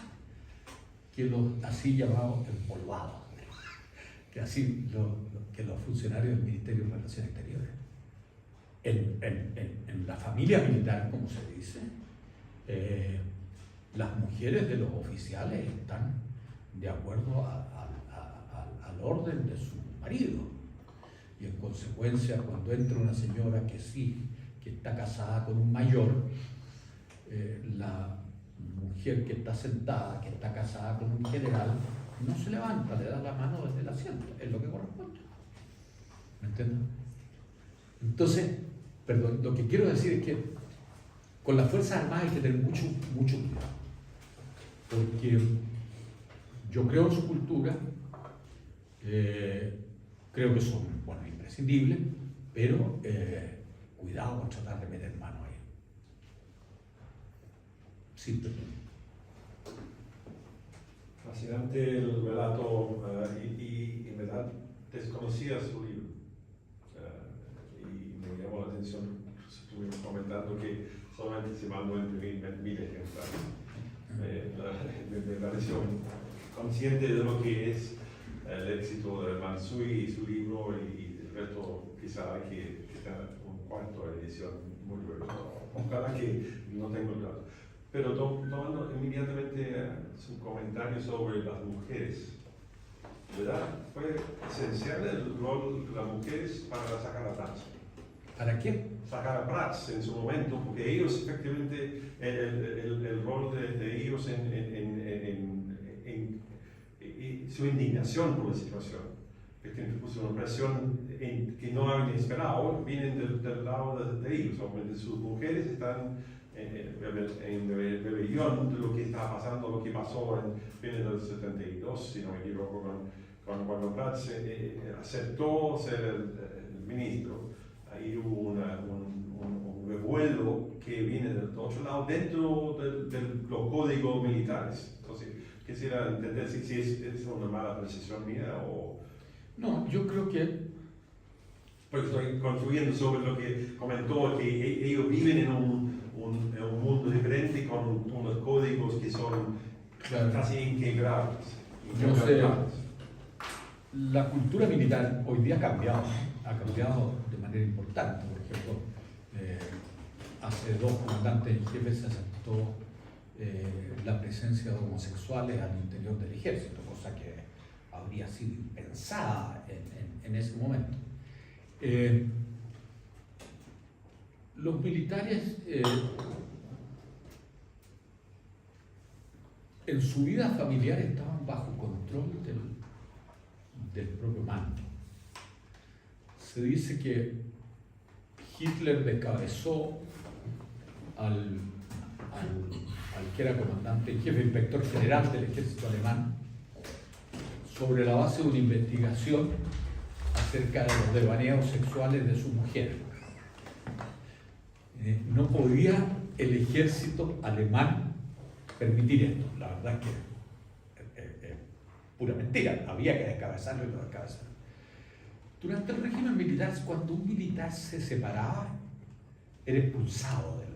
que los así llamados empolvados, que los funcionarios del Ministerio de Relaciones Exteriores. En la familia militar, como se dice, las mujeres de los oficiales están de acuerdo al orden de su marido. Y en consecuencia, cuando entra una señora que está casada con un mayor, la mujer que está sentada, que está casada con un general, no se levanta, le da la mano desde el asiento, es lo que corresponde. ¿Me entienden? Entonces, perdón, lo que quiero decir es que con las Fuerzas Armadas hay que tener mucho cuidado, porque yo creo en su cultura, creo que son imprescindibles, pero cuidado con tratar de meter mano ahí. Sí, perdón. Fascinante el relato y en verdad desconocía su libro y me llamó la atención, estuvimos comentando que solamente se mandó a imprimir 1000 ejemplares. Me pareció consciente de lo que es el éxito de Mansui y su libro y el resto quizá hay que tener un cuarto edición muy bueno. Ojalá que no tengo el dato. Pero tomando inmediatamente su comentario sobre las mujeres, ¿verdad? Fue esencial el rol de las mujeres para sacar a Prats. ¿Para qué? Sacar a Prats en su momento, porque ellos efectivamente, el rol de ellos en su indignación por la situación, que puso una presión que no habían esperado, vienen del lado de ellos, obviamente sus mujeres están en rebelión de lo que está pasando, lo que pasó en fines del 72, si no me equivoco, cuando Prats aceptó ser el ministro. Ahí hubo un revuelo que viene del otro lado dentro de los códigos militares. Entonces, quisiera entender si es una mala precisión mía o... No, yo creo que... Porque estoy construyendo sobre lo que comentó, que ellos viven en un mundo diferente con unos códigos que son casi inquebrables. No sé, la cultura militar hoy día ha cambiado de manera importante. Por ejemplo, hace 2 comandantes en jefe se aceptó la presencia de homosexuales al interior del ejército, cosa que habría sido impensada en ese momento. Los militares en su vida familiar estaban bajo control del propio mando. Se dice que Hitler descabezó al que era comandante en jefe, inspector general del ejército alemán, sobre la base de una investigación acerca de los devaneos sexuales de su mujer. no podía el ejército alemán permitir esto. La verdad es que pura mentira, había que descabezarlo y lo descabezaron. Durante el régimen militar, cuando un militar se separaba, era expulsado de él.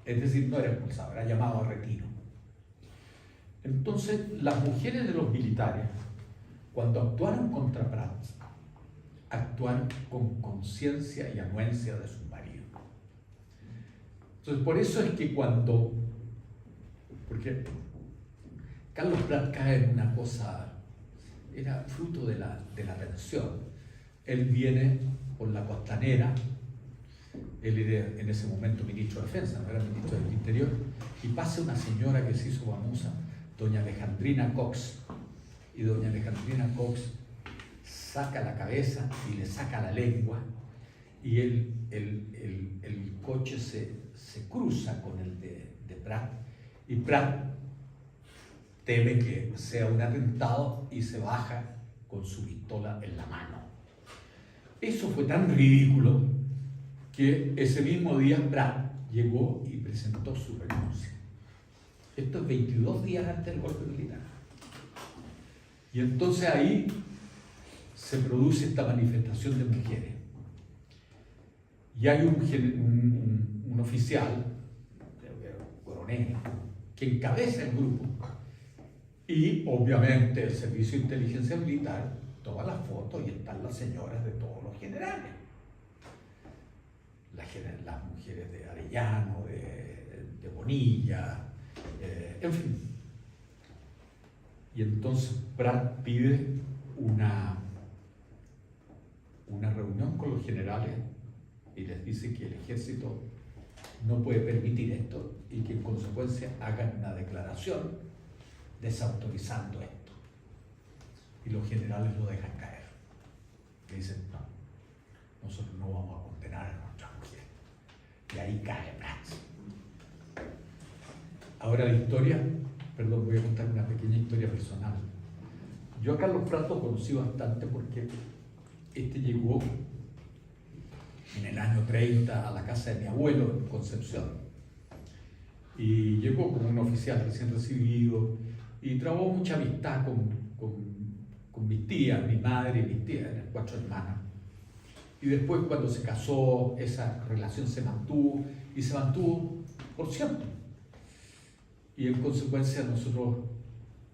Es decir, no era expulsado, era llamado a retiro. Entonces, las mujeres de los militares, cuando actuaron contra Prats, actuaron con conciencia y anuencia de sus maridos. Entonces, por eso es que porque Carlos Prats cae en una cosa, era fruto de la tensión. Él viene por la costanera, él era en ese momento ministro de Defensa, no era ministro del Interior, y pasa una señora que se hizo famosa, doña Alejandrina Cox, y doña Alejandrina Cox saca la cabeza y le saca la lengua, y el coche se cruza con el de Prat, y Prat teme que sea un atentado y se baja con su pistola en la mano. Eso fue tan ridículo que ese mismo día Prat llegó y presentó su renuncia. Esto es 22 días antes del golpe militar. Y entonces ahí se produce esta manifestación de mujeres. Y hay un oficial, creo que era un coronel, que encabeza el grupo. Y obviamente el Servicio de Inteligencia Militar toma las fotos y están las señoras de todos los generales. Las mujeres de Arellano, de Bonilla, en fin. Y entonces Prat pide una reunión con los generales y les dice que el ejército no puede permitir esto y que en consecuencia hagan una declaración desautorizando esto. Y los generales lo dejan caer. Le dicen, no, nosotros no vamos a condenar a nuestras mujeres. Y ahí cae Prats. Ahora la historia, perdón, voy a contar una pequeña historia personal. Yo a Carlos Prats lo conocí bastante porque llegó en el año 30 a la casa de mi abuelo en Concepción. Y llegó como un oficial recién recibido y trabó mucha amistad con mis tías, mi madre y mis tías, eran 4 hermanas. Y después cuando se casó, esa relación se mantuvo y se mantuvo por siempre. Y en consecuencia nosotros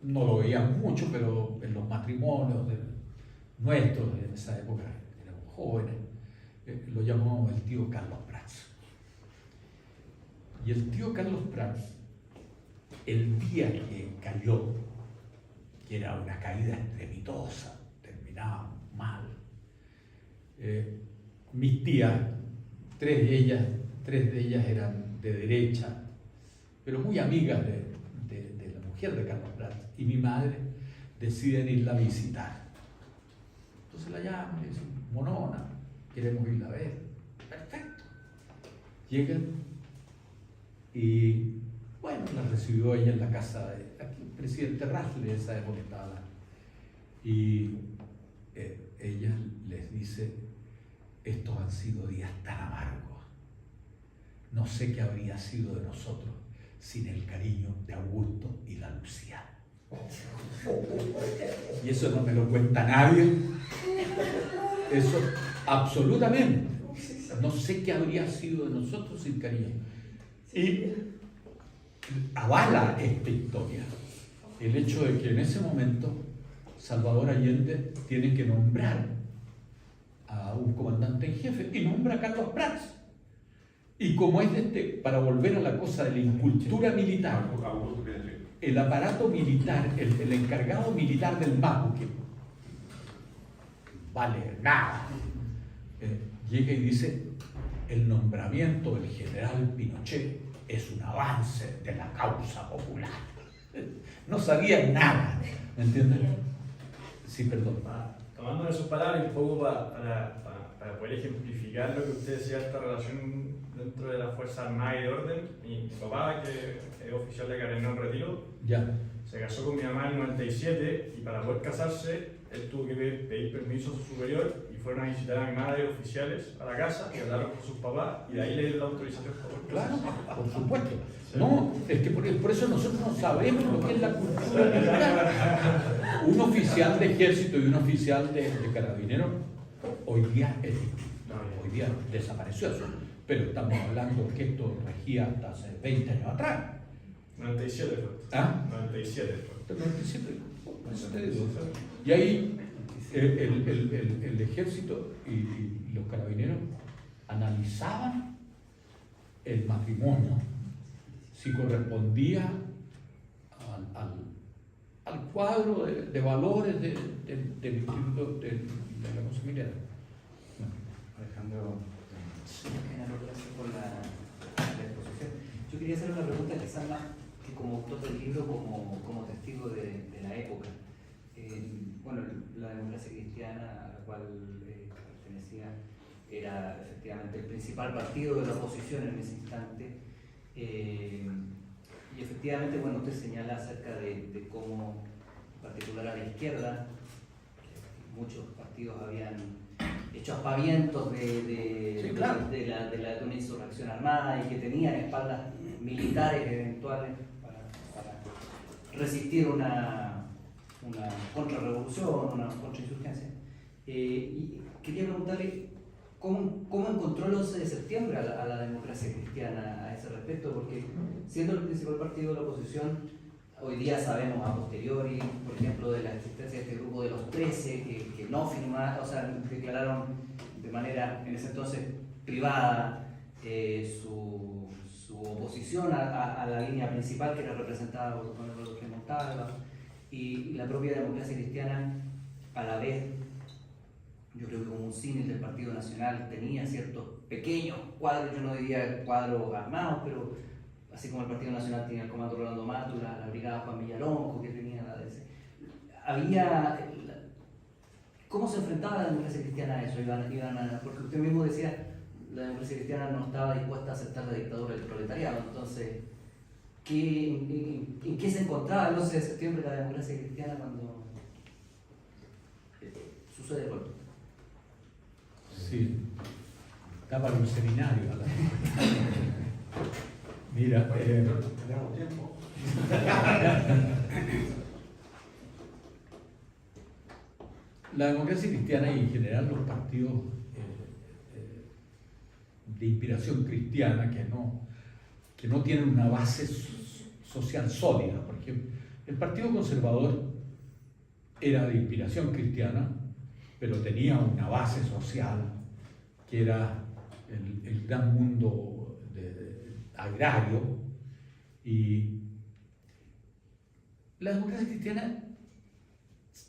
no lo veíamos mucho, pero en los matrimonios nuestros, en esa época éramos jóvenes, lo llamamos el tío Carlos Prats. Y el tío Carlos Prats, el día que cayó, que era una caída estrepitosa, terminaba mal, mis tías, tres de ellas eran de derecha, pero muy amigas de la mujer de Carlos Prats, y mi madre deciden irla a visitar. Entonces la llaman y dicen, Monona, queremos irla a ver. Perfecto. Llegan y, bueno, la recibió ella en la casa de aquí, el presidente Rasle, esa época estaba. Y ella les dice, estos han sido días tan amargos. No sé qué habría sido de nosotros sin el cariño de Augusto y la Lucía. Y eso no me lo cuenta nadie. Eso absolutamente. No sé qué habría sido de nosotros sin cariño. Y avala esta historia el hecho de que en ese momento Salvador Allende tiene que nombrar a un comandante en jefe y nombra a Carlos Prats. Y como es para volver a la cosa de la incultura militar, el aparato militar, el encargado militar del MAPU, que vale nada, llega y dice, el nombramiento del general Pinochet es un avance de la causa popular. No sabía nada, ¿me entiendes? Sí, perdón. Tomando de sus palabras un poco para poder ejemplificar lo que usted decía, esta relación dentro de las Fuerzas Armadas y de Orden, mi papá, que es oficial de Carabinero en retiro, se casó con mi mamá en el 97 y para poder casarse él tuvo que pedir permiso a su superior y fueron a visitar a mi madre oficiales a la casa y hablaron con sus papás y de ahí le dieron la autorización. Claro, por supuesto. No, es que por eso nosotros no sabemos lo que es la cultura militar. Un oficial de ejército y un oficial de carabineros hoy día es distinto. Hoy día desapareció eso. Pero estamos hablando que esto regía hasta hace 20 años atrás. 97 fue. ¿Ah? 97 fue. 97. Por eso te digo. Y ahí el ejército y los carabineros analizaban el matrimonio, si correspondía al cuadro de valores del instituto de la cosa minera. Alejandro. Sí, gracias por la exposición. Yo quería hacer una pregunta quizás más que como autor del libro, como testigo de la época. Bueno, la democracia cristiana a la cual pertenecía era efectivamente el principal partido de la oposición en ese instante. Y efectivamente, bueno, usted señala acerca de cómo, en particular a la izquierda, muchos partidos habían hecho aspavientos Sí, claro. de una insurrección armada y que tenían espaldas militares eventuales para resistir una contrarrevolución, una contrainsurgencia. Y quería preguntarle cómo encontró el 11 de septiembre a la democracia cristiana a ese respecto, porque siendo el principal partido de la oposición, hoy día sabemos a posteriori, por ejemplo, de la existencia de este grupo de los 13 que no firmaron, o sea, declararon de manera, en ese entonces, privada su oposición a la línea principal que era representada por Rodríguez Montalva, y la propia democracia cristiana, a la vez, yo creo que como un símil del Partido Nacional, tenía ciertos pequeños cuadros, yo no diría cuadros armados, pero así como el Partido Nacional tenía el Comando Rolando Mátula, la Brigada Juan Villalonco, que tenía la DC. ¿Cómo se enfrentaba la democracia cristiana a eso? Porque usted mismo decía, la democracia cristiana no estaba dispuesta a aceptar la dictadura del proletariado, entonces, ¿en qué se encontraba el 11 de septiembre la democracia cristiana cuando sucede el golpe? Sí, está para un seminario. Mira, tenemos tiempo. la democracia cristiana y en general los partidos de inspiración cristiana que no tienen una base social sólida. Por ejemplo, el Partido Conservador era de inspiración cristiana, pero tenía una base social que era el gran mundo agrario, y la democracia cristiana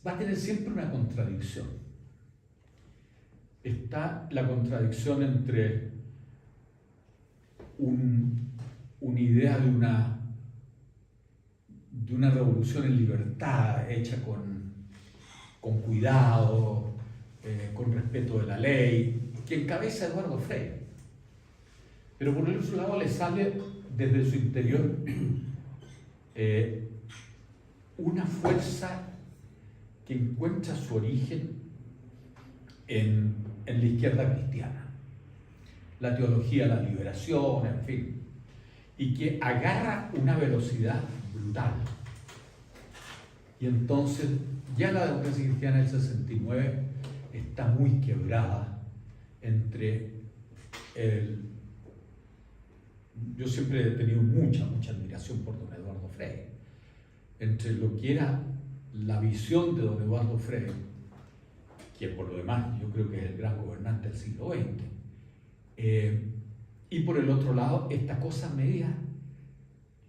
va a tener siempre una contradicción. Está la contradicción entre una idea de una revolución en libertad hecha con cuidado, con respeto de la ley, que encabeza Eduardo Frei. Pero por el otro lado le sale desde su interior una fuerza que encuentra su origen en la izquierda cristiana, la teología de la liberación, en fin, y que agarra una velocidad brutal. Y entonces ya la democracia cristiana del 69 está muy quebrada entre yo siempre he tenido mucha admiración por don Eduardo Frei, entre lo que era la visión de don Eduardo Frei, que por lo demás yo creo que es el gran gobernante del siglo XX, y por el otro lado esta cosa media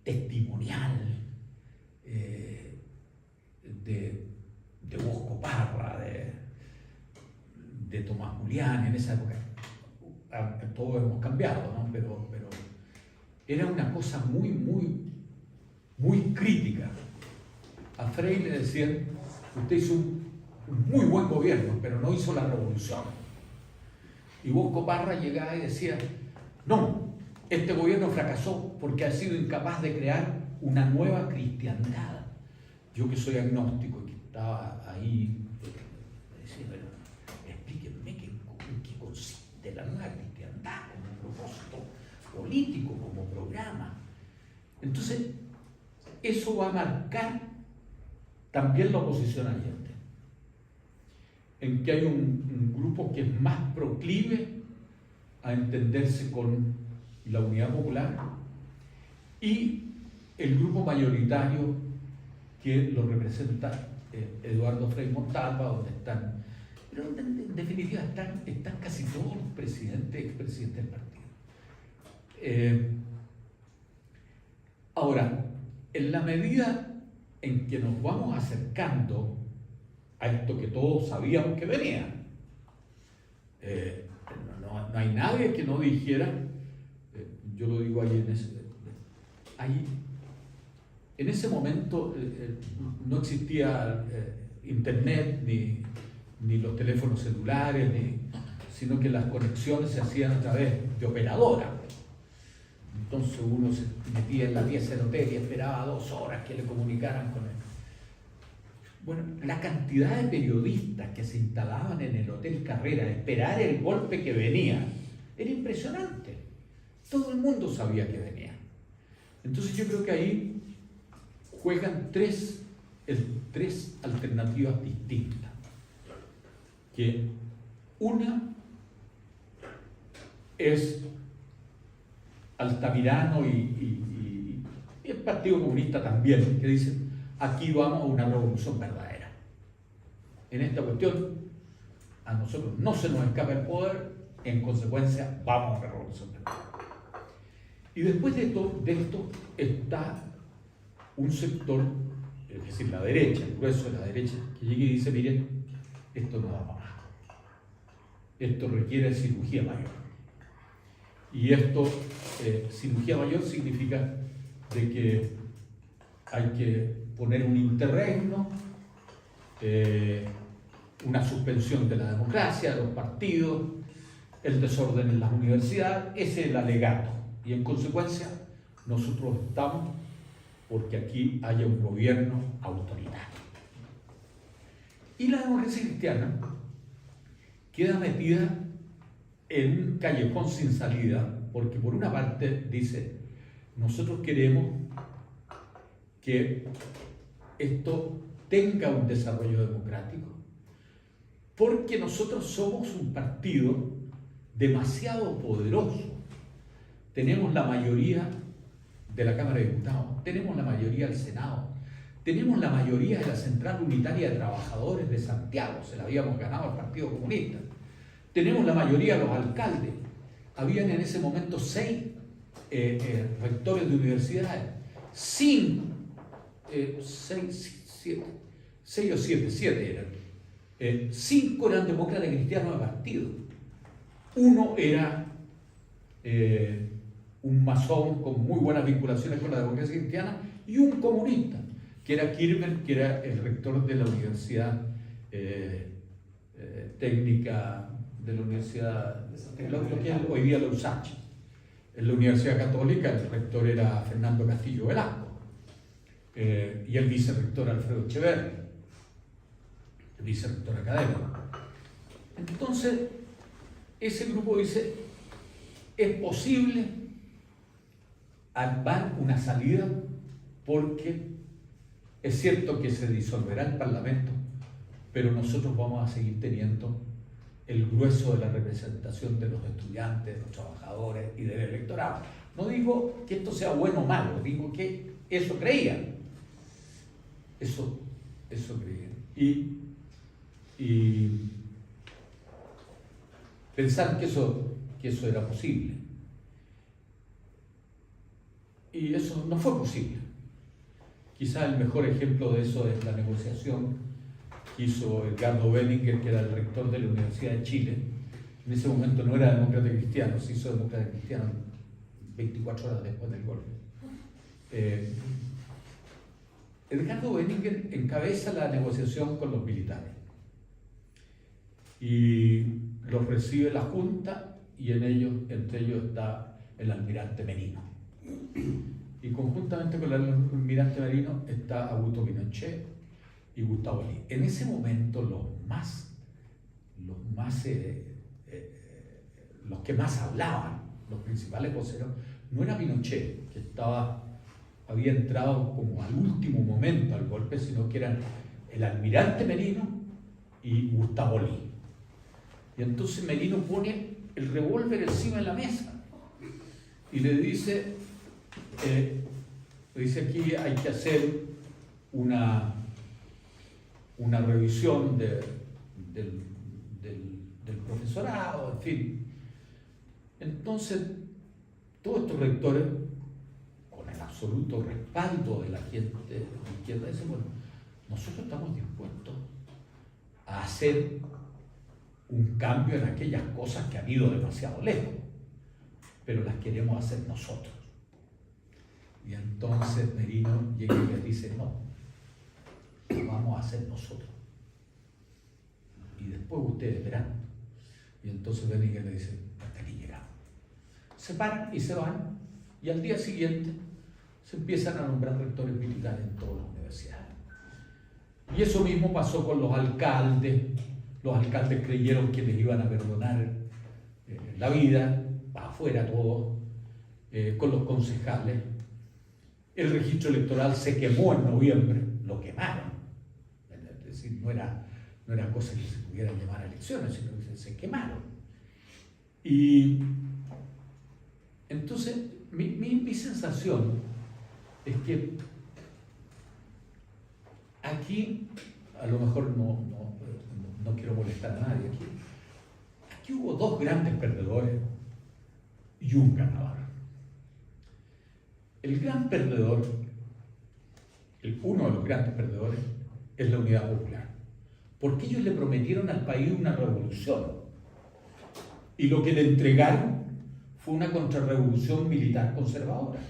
testimonial de Bosco Parra, de Tomás Julián. En esa época todos hemos cambiado, ¿no? Pero era una cosa muy crítica. A Frei le decían: usted hizo un muy buen gobierno, pero no hizo la revolución. Y Bosco Parra llegaba y decía: no, este gobierno fracasó porque ha sido incapaz de crear una nueva cristiandad. Yo, que soy agnóstico y que estaba ahí, me decía: bueno, explíquenme qué de la nueva cristiandad como propósito político, como programa. Entonces, eso va a marcar también la oposición a Allende, en que hay un grupo que es más proclive a entenderse con la Unidad Popular y el grupo mayoritario que lo representa Eduardo Frei Montalva, donde están, pero en definitiva están casi todos los presidentes, expresidentes del partido. Ahora, en la medida en que nos vamos acercando a esto que todos sabíamos que venía, no hay nadie que no dijera, yo lo digo ahí en ese momento no existía internet ni los teléfonos celulares, sino que las conexiones se hacían a través de operadoras. Entonces uno se metía en la pieza del hotel y esperaba 2 horas que le comunicaran con él. Bueno, la cantidad de periodistas que se instalaban en el Hotel Carrera a esperar el golpe que venía era impresionante. Todo el mundo sabía que venía. Entonces yo creo que ahí juegan tres alternativas distintas. Que una es Altamirano y el Partido Comunista también, que dicen, aquí vamos a una revolución verdadera. En esta cuestión, a nosotros no se nos escapa el poder, en consecuencia, vamos a una revolución verdadera. Y después de esto está un sector, es decir, la derecha, el grueso de la derecha, que llega y dice, miren, esto no va para más. Esto requiere cirugía mayor. Y esto, cirugía mayor significa de que hay que poner un interregno, una suspensión de la democracia, de los partidos, el desorden en las universidades, ese es el alegato. Y en consecuencia, nosotros estamos porque aquí haya un gobierno autoritario. Y la democracia cristiana queda metida en un callejón sin salida, porque por una parte dice, nosotros queremos que esto tenga un desarrollo democrático, porque nosotros somos un partido demasiado poderoso. Tenemos la mayoría de la Cámara de Diputados, tenemos la mayoría del Senado, tenemos la mayoría de la Central Unitaria de Trabajadores de Santiago, se la habíamos ganado al Partido Comunista. Tenemos la mayoría de los alcaldes. Habían en ese momento 6 rectores de universidades, 6 o 7 eran. 5 eran demócratas cristianos de partido. Uno era un masón con muy buenas vinculaciones con la democracia cristiana y un comunista, que era Kirchner, que era el rector de la Universidad Técnica de la Universidad, lo que es hoy día la USACH. En la Universidad Católica el rector era Fernando Castillo Velasco y el vicerrector Alfredo Echeverri, el vicerrector académico. Entonces, ese grupo dice, es posible dar una salida porque es cierto que se disolverá el Parlamento, pero nosotros vamos a seguir teniendo el grueso de la representación de los estudiantes, de los trabajadores y del electorado. No digo que esto sea bueno o malo, digo que eso creían. Eso creían. Y pensar que eso era posible. Y eso no fue posible. Quizá el mejor ejemplo de eso es la negociación que hizo Edgardo Benninger, que era el rector de la Universidad de Chile. En ese momento no era demócrata cristiano, se hizo demócrata cristiano 24 horas después del golpe. Edgardo Benninger encabeza la negociación con los militares y los recibe la Junta, y entre ellos está el almirante Merino. Y conjuntamente con el almirante Merino está Augusto Pinochet y Gustavo Lee. En ese momento los más los que más hablaban, los principales voceros, no era Pinochet, que había entrado como al último momento al golpe, sino que eran el almirante Merino y Gustavo Lee. Y entonces Merino pone el revólver encima de la mesa y le dice aquí hay que hacer una revisión del profesorado, en fin. Entonces, todos estos rectores, con el absoluto respaldo de la gente de izquierda, dicen, bueno, nosotros estamos dispuestos a hacer un cambio en aquellas cosas que han ido demasiado lejos, pero las queremos hacer nosotros. Y entonces Merino llega y les dice, no, lo vamos a hacer nosotros. Y después ustedes verán. Y entonces Benítez le dice, hasta aquí llegamos. Se paran y se van, y al día siguiente se empiezan a nombrar rectores militares en todas las universidades. Y eso mismo pasó con los alcaldes. Los alcaldes creyeron que les iban a perdonar la vida, para afuera todos, con los concejales. El registro electoral se quemó en noviembre, lo quemaron. Es decir, no era cosa que se pudieran llamar a elecciones, sino que se quemaron. Y entonces, mi sensación es que aquí, a lo mejor no quiero molestar a nadie, aquí hubo dos grandes perdedores y un ganador. El gran perdedor, uno de los grandes perdedores, es la Unidad Popular, porque ellos le prometieron al país una revolución y lo que le entregaron fue una contrarrevolución militar conservadora.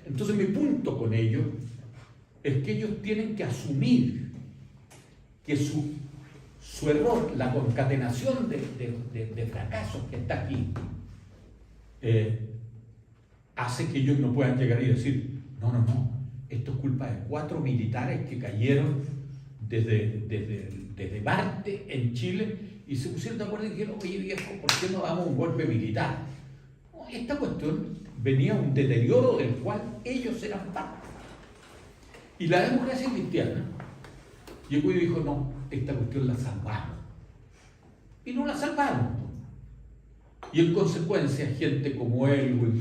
Entonces mi punto con ellos es que ellos tienen que asumir que su error, la concatenación de fracasos que está aquí, hace que ellos no puedan llegar y decir, no, esto es culpa de 4 militares que cayeron desde Marte en Chile y se pusieron de acuerdo y dijeron, oye viejo, ¿por qué no damos un golpe militar? No, esta cuestión venía un deterioro del cual ellos eran parte. Y la democracia cristiana llegó y dijo, no, esta cuestión la salvamos. Y no la salvaron. Y en consecuencia, gente como Elwin,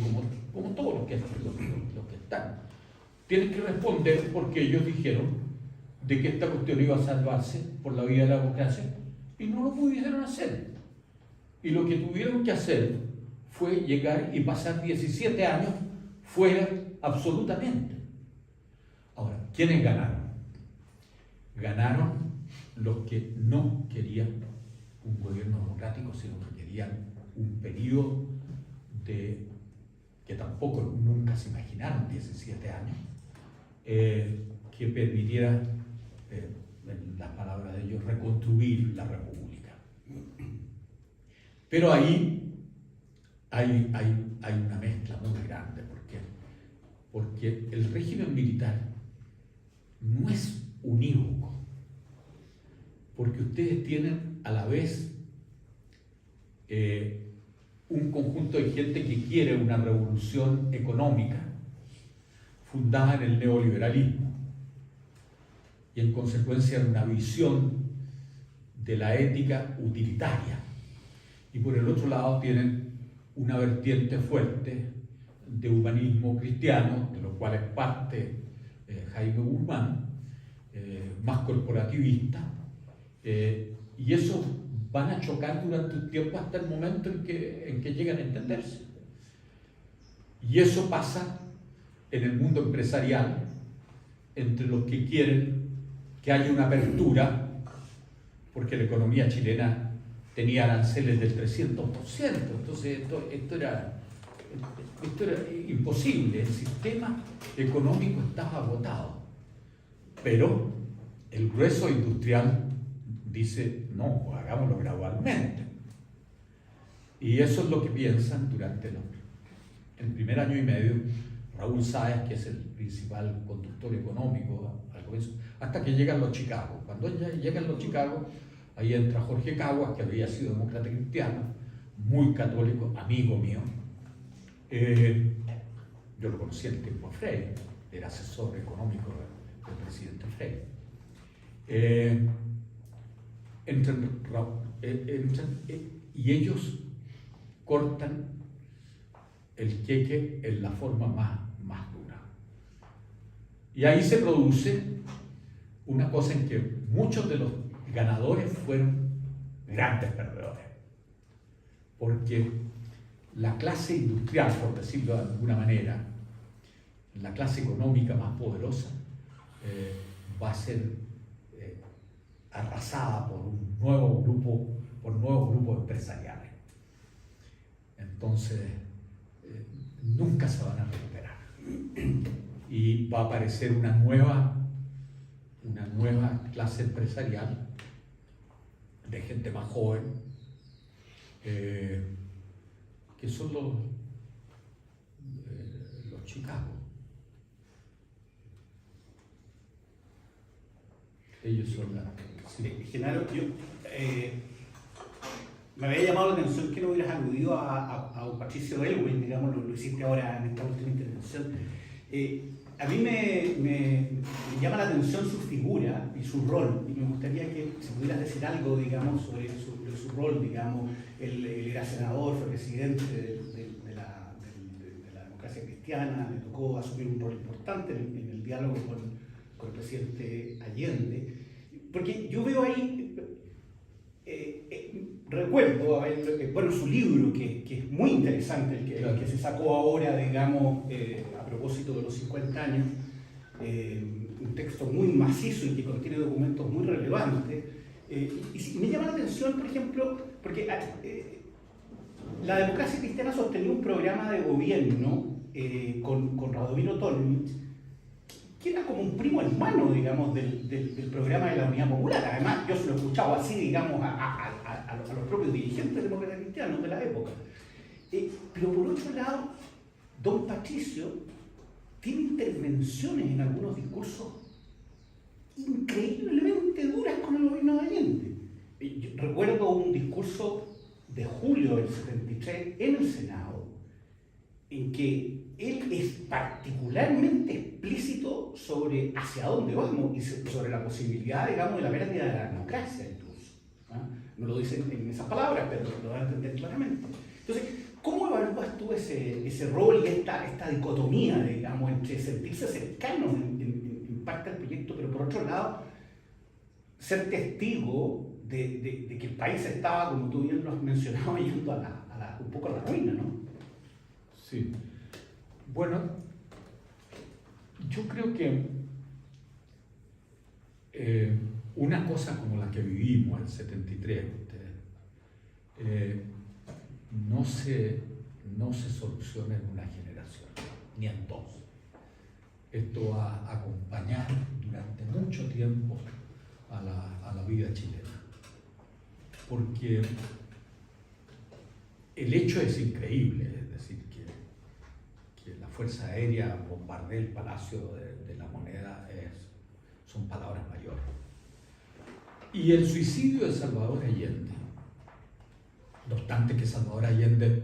como todos los que están, tienen que responder porque ellos dijeron de que esta cuestión iba a salvarse por la vía de la democracia y no lo pudieron hacer. Y lo que tuvieron que hacer fue llegar y pasar 17 años fuera absolutamente. Ahora, ¿quiénes ganaron? Ganaron los que no querían un gobierno democrático, sino que querían un periodo que tampoco nunca se imaginaron, 17 años, que permitiera, en las palabras de ellos, reconstruir la república. Pero ahí hay una mezcla muy grande, porque el régimen militar no es unívoco, porque ustedes tienen a la vez un conjunto de gente que quiere una revolución económica fundada en el neoliberalismo y en consecuencia en una visión de la ética utilitaria, y por el otro lado tienen una vertiente fuerte de humanismo cristiano, de lo cual es parte Jaime Guzmán, más corporativista, y eso van a chocar durante un tiempo hasta el momento en que llegan a entenderse. Y eso pasa en el mundo empresarial, entre los que quieren que haya una apertura, porque la economía chilena tenía aranceles del 300%, entonces esto era imposible, el sistema económico estaba agotado, pero el grueso industrial dice, no, hagámoslo gradualmente. Y eso es lo que piensan durante el primer año y medio Raúl Sáez, que es el principal conductor económico, hasta que llegan los Chicago. Cuando ya llegan los Chicago, ahí entra Jorge Caguas, que había sido demócrata cristiano, muy católico, amigo mío. Yo lo conocí en el tiempo de Frei, era asesor económico del presidente Frei. Y ellos cortan el queque en la forma más dura. Y ahí se produce una cosa en que muchos de los ganadores fueron grandes perdedores. Porque la clase industrial, por decirlo de alguna manera, la clase económica más poderosa, va a ser arrasada por nuevos grupos empresariales. Entonces, nunca se van a recuperar. Y va a aparecer una nueva clase empresarial de gente más joven, que son los Chicago. Ellos son sí. Genaro, me había llamado la atención que no hubieras aludido a Patricio Aylwin, digamos, lo hiciste ahora en esta última intervención. A mí me llama la atención su figura y su rol, y me gustaría que si pudieras decir algo, digamos, sobre su rol, digamos. Él era senador, fue presidente de la democracia cristiana, le tocó asumir un rol importante en el diálogo con el presidente Allende, porque yo veo ahí, recuerdo, bueno, su libro, que es muy interesante, el que se sacó ahora, digamos, a propósito de los 50 años, un texto muy macizo y que contiene documentos muy relevantes. Y me llama la atención, por ejemplo, porque la democracia cristiana sostenía un programa de gobierno con Radomiro Tomic, que era como un primo hermano, digamos, del programa de la Unidad Popular. Además, yo se lo he escuchado así, digamos, a los propios dirigentes demócratas cristianos de la época. Pero por otro lado, don Patricio tiene intervenciones en algunos discursos increíblemente duras con el gobierno de Allende. Yo recuerdo un discurso de julio del 73 en el Senado, en que él es particularmente explícito sobre hacia dónde vamos y sobre la posibilidad, digamos, de la pérdida de la democracia incluso. No lo dicen en esas palabras, pero lo van a entender claramente. Entonces, ¿cómo evalúas tú ese rol y esta dicotomía, digamos, entre sentirse cercano en parte al proyecto, pero por otro lado, ser testigo de que el país estaba, como tú bien lo has mencionado, yendo un poco a la ruina, ¿no? Sí. Bueno, yo creo que una cosa como la que vivimos en el 73, no se soluciona en una generación, ni en dos. Esto va a acompañar durante mucho tiempo a la vida chilena. Porque el hecho es increíble, es decir, que la Fuerza Aérea bombardee el Palacio de la Moneda son palabras mayores. Y el suicidio de Salvador Allende, no obstante que Salvador Allende,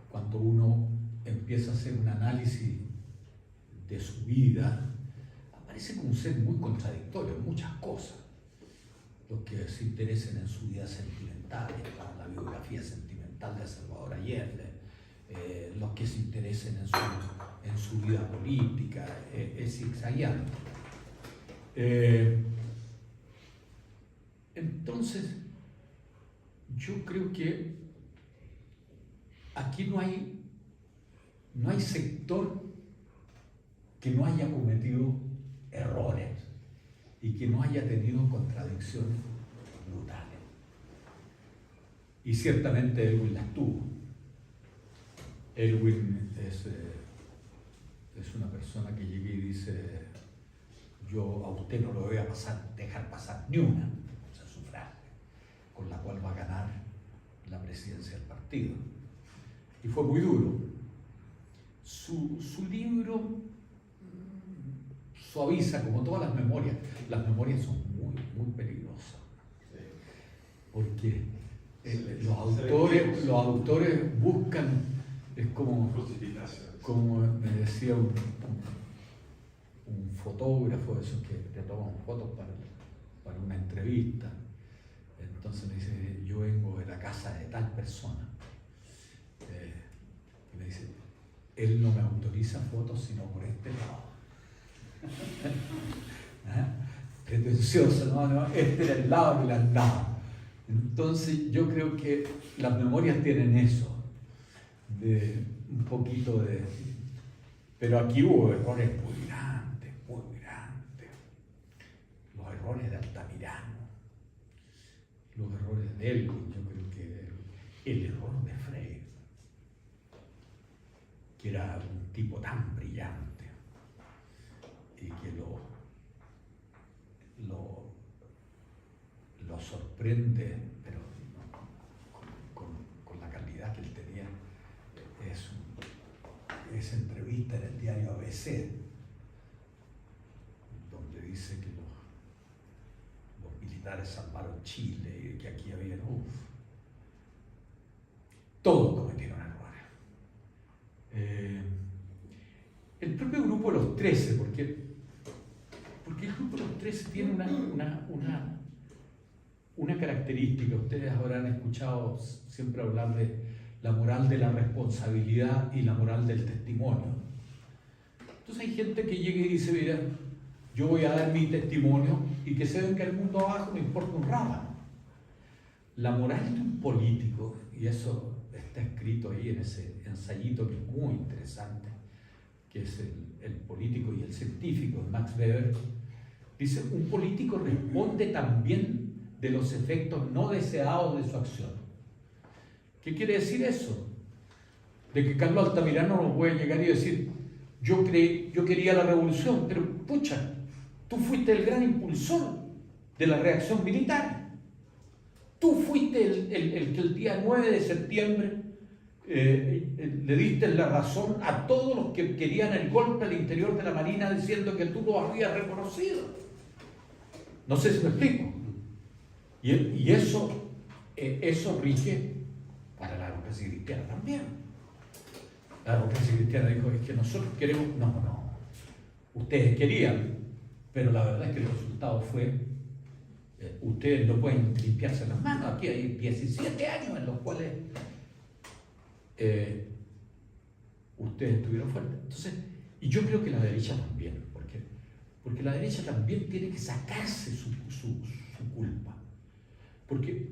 cuando uno empieza a hacer un análisis de su vida, aparece como un ser muy contradictorio en muchas cosas. Los que se interesen en su vida sentimental, la biografía sentimental de Salvador Allende, los que se interesen en su vida política, es zigzagueante. Entonces, yo creo que aquí no hay sector que no haya cometido errores y que no haya tenido contradicciones brutales. Y ciertamente Aylwin las tuvo. Aylwin es una persona que llega y dice: yo a usted no lo voy a dejar pasar ni una, o sea, sufragio, con la cual va a ganar la presidencia del partido. Y fue muy duro. Su libro suaviza, como todas las memorias. Las memorias son muy, muy peligrosas, porque los autores buscan, es como me decía un fotógrafo de esos que te toman fotos para una entrevista. Entonces me dice, yo vengo de la casa de tal persona. Y me dice, él no me autoriza fotos sino por este lado. Pretencioso, no, este era el lado que le andaba. Entonces yo creo que las memorias tienen eso, de un poquito de... Pero aquí hubo errores muy grandes, muy grandes. Los errores de Altamirano, los errores de Elwin, yo creo que el error de Freire, que era un tipo tan brillante y que lo sorprende, pero con la calidad que él tenía. Esa entrevista en el diario ABC, donde dice que los militares salvaron Chile y que aquí había, todos cometieron errores. El propio grupo de los 13, porque el grupo de los 13 tiene una característica. Ustedes habrán escuchado siempre hablar de la moral de la responsabilidad y la moral del testimonio. Entonces hay gente que llega y dice, mira, yo voy a dar mi testimonio y que se venga el mundo abajo, me importa un rábano. La moral de un político, y eso está escrito ahí en ese ensayito que es muy interesante, que es el político y el científico, Max Weber, dice, un político responde también de los efectos no deseados de su acción. ¿Qué quiere decir eso? De que Carlos Altamirano no puede llegar y decir, yo quería la revolución, pero pucha, tú fuiste el gran impulsor de la reacción militar. Tú fuiste el que el día 9 de septiembre le diste la razón a todos los que querían el golpe al interior de la Marina diciendo que tú lo habías reconocido. No sé si me explico. Y eso rige para la democracia cristiana también. La democracia cristiana dijo, es que nosotros queremos... No. Ustedes querían, pero la verdad es que el resultado fue, ustedes no pueden limpiarse las manos. Aquí hay 17 años en los cuales ustedes estuvieron fuertes. Entonces, y yo creo que la derecha también, porque la derecha también tiene que sacarse su culpa. Porque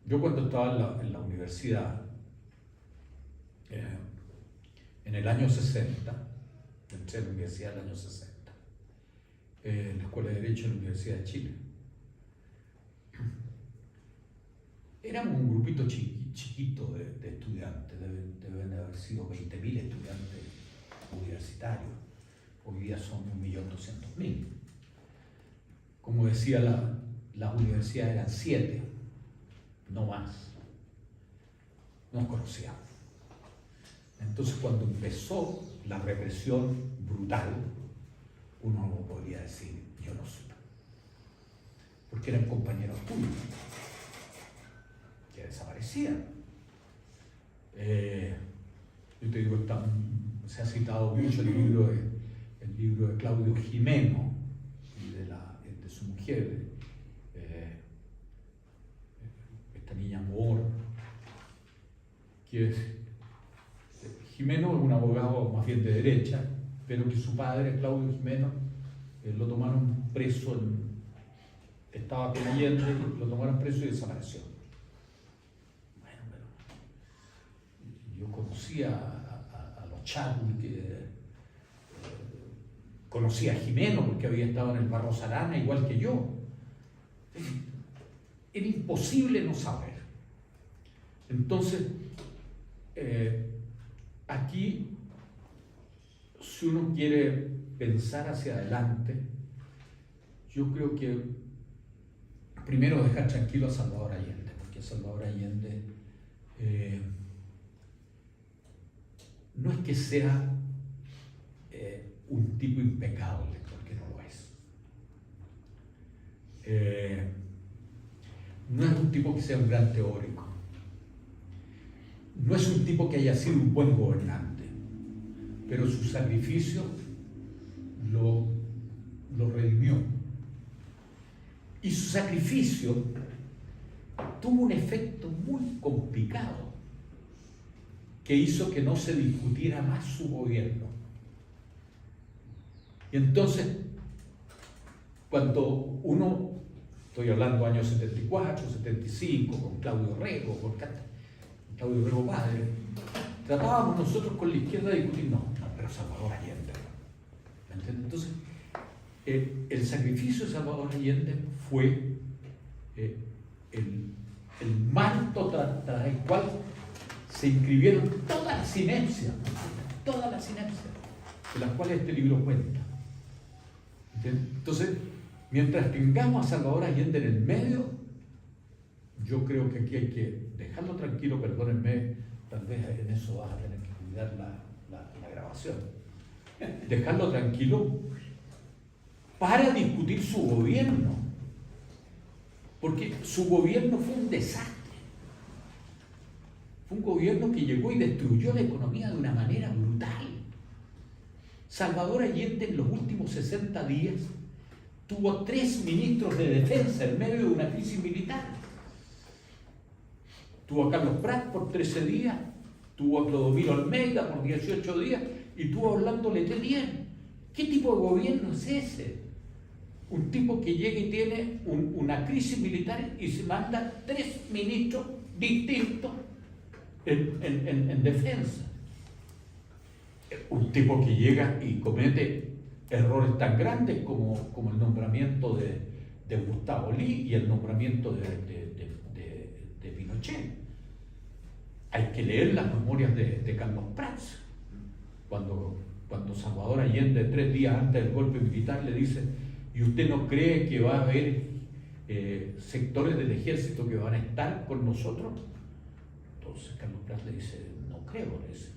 yo cuando estaba en la universidad, en el año 60, entré a la universidad en el año 60, en la Escuela de Derecho de la Universidad de Chile, éramos un grupito chiquito de estudiantes, deben haber sido 20.000 estudiantes universitarios, hoy día son 1.200.000. Como decía, las universidades eran 7, no más. Nos conocíamos. Entonces, cuando empezó la represión brutal, uno no podría decir, yo no supe, porque eran compañeros tuyos que desaparecían. Yo te digo, se ha citado mucho el libro de Claudio Gimeno y de su mujer, esta niña Moore, que es Gimeno, es un abogado más bien de derecha, pero que su padre, Claudio Gimeno, lo tomaron preso, estaba con Allende, lo tomaron preso y desapareció. Bueno, pero yo conocía a los Chadwick, conocía a Gimeno porque había estado en el Barros Arana igual que yo. Era imposible no saber. Entonces, aquí, si uno quiere pensar hacia adelante, yo creo que primero dejar tranquilo a Salvador Allende, porque Salvador Allende no es que sea un tipo impecable, porque no lo es. no es un tipo que sea un gran teórico, no es un tipo que haya sido un buen gobernante, pero su sacrificio lo redimió. Y su sacrificio tuvo un efecto muy complicado que hizo que no se discutiera más su gobierno. Y entonces, cuando uno, estoy hablando años 74, 75, con Claudio Rego, con Claudio Rego padre, tratábamos nosotros con la izquierda de discutir, no, pero Salvador Allende. ¿Me entiendes? Entonces, el sacrificio de Salvador Allende fue el manto tras el cual se inscribieron todas las sinergias, de las cuales este libro cuenta. ¿Entiendes? Entonces, mientras tengamos a Salvador Allende en el medio, yo creo que aquí hay que dejarlo tranquilo, perdónenme, tal vez en eso vas a tener que cuidar la grabación. Dejarlo tranquilo para discutir su gobierno, porque su gobierno fue un desastre. Fue un gobierno que llegó y destruyó la economía de una manera brutal. Salvador Allende en los últimos 60 días tuvo 3 ministros de defensa en medio de una crisis militar. Tuvo a Carlos Prat por 13 días, tuvo a Clodomiro Almeida por 18 días y tuvo a Orlando Letelier. ¿Qué tipo de gobierno es ese? Un tipo que llega y tiene una crisis militar y se manda 3 ministros distintos en defensa. Un tipo que llega y comete errores tan grandes como el nombramiento de Gustavo Lee y el nombramiento de Pinochet. Hay que leer las memorias de Carlos Prats, cuando Salvador Allende, 3 días antes del golpe militar, le dice: ¿y usted no cree que va a haber sectores del ejército que van a estar con nosotros? Entonces Carlos Prats le dice: no creo, le dice.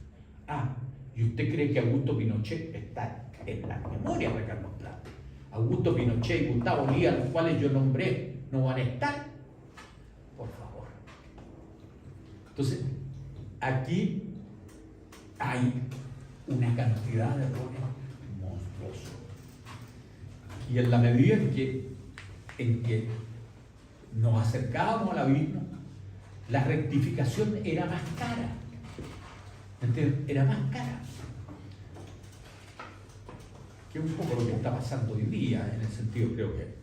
¿Y usted cree que Augusto Pinochet está en las memorias de Carlos Prats? Augusto Pinochet y Gustavo Lía, los cuales yo nombré, ¿no van a estar? Por favor. Entonces, aquí hay una cantidad de errores monstruosos. Y en la medida en que nos acercábamos al abismo, la rectificación era más cara. ¿Entiendes? Era más cara. Que es un poco lo que está pasando hoy día. En el sentido, creo que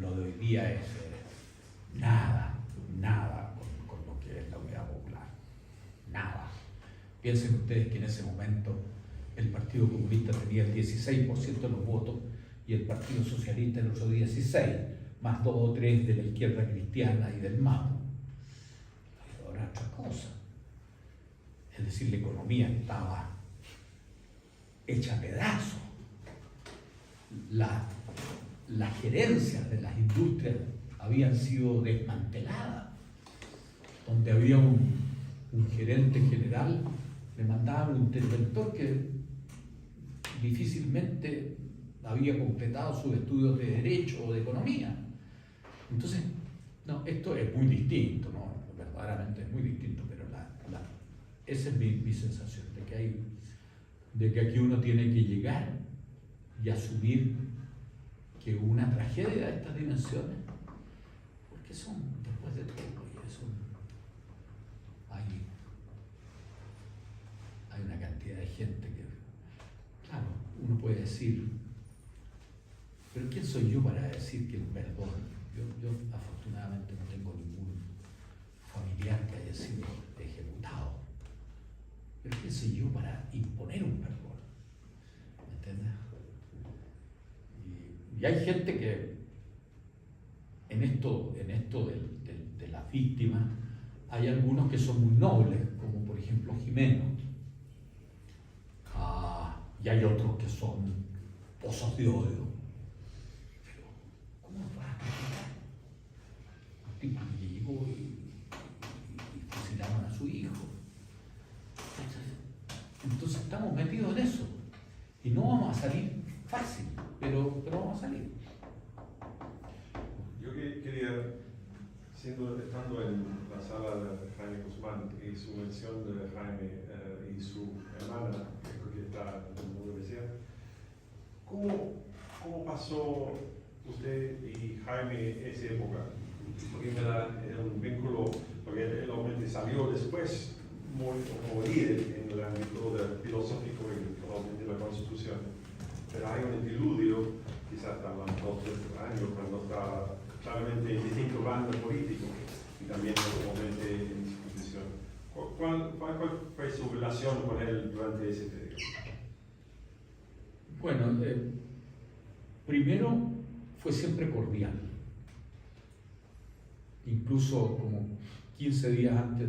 lo de hoy día es nada con lo que es la Unidad Popular. Nada. Piensen ustedes que en ese momento el Partido Comunista tenía el 16% de los votos y el Partido Socialista el otro 16%, más 2 o 3 de la izquierda cristiana y del MAPU. Pero era otra cosa. Es decir, la economía estaba hecha a pedazos. Las gerencias de las industrias habían sido desmanteladas. Donde había un gerente general, le mandaban un interventor que difícilmente había completado sus estudios de Derecho o de Economía. Entonces, no, esto es muy distinto, ¿no? Verdaderamente es muy distinto, pero esa es mi sensación, de que aquí uno tiene que llegar y asumir que una tragedia de estas dimensiones, porque son, después de todo, hay una cantidad de gente que, claro, uno puede decir, pero ¿quién soy yo para decir que el perdón? Yo afortunadamente no tengo ningún familiar que haya sido ejecutado, pero ¿quién soy yo para imponer un perdón? ¿Me entiendes? Y hay gente que en esto de las víctimas, hay algunos que son muy nobles, como por ejemplo Jimeno, y hay otros que son pozos de odio. Pero, ¿cómo vas a criticar? Un tipo que llegó y fusilaron a su hijo. Entonces estamos metidos en eso. Y no vamos a salir fácil, pero vamos a salir. Yo quería Estando en la sala de Jaime Guzmán y su mención de Jaime y su hermana, que creo que está en la universidad, ¿cómo pasó usted y Jaime esa época? Porque me da un vínculo, porque él obviamente salió después como líder en el ámbito filosófico y obviamente la Constitución, pero hay un interludio, quizás estaban 2 o 3 años cuando estaba claramente en distintos bandos políticos y también obviamente en discusión. ¿Cuál fue su relación con él durante ese periodo? Bueno, primero fue siempre cordial. Incluso como 15 días antes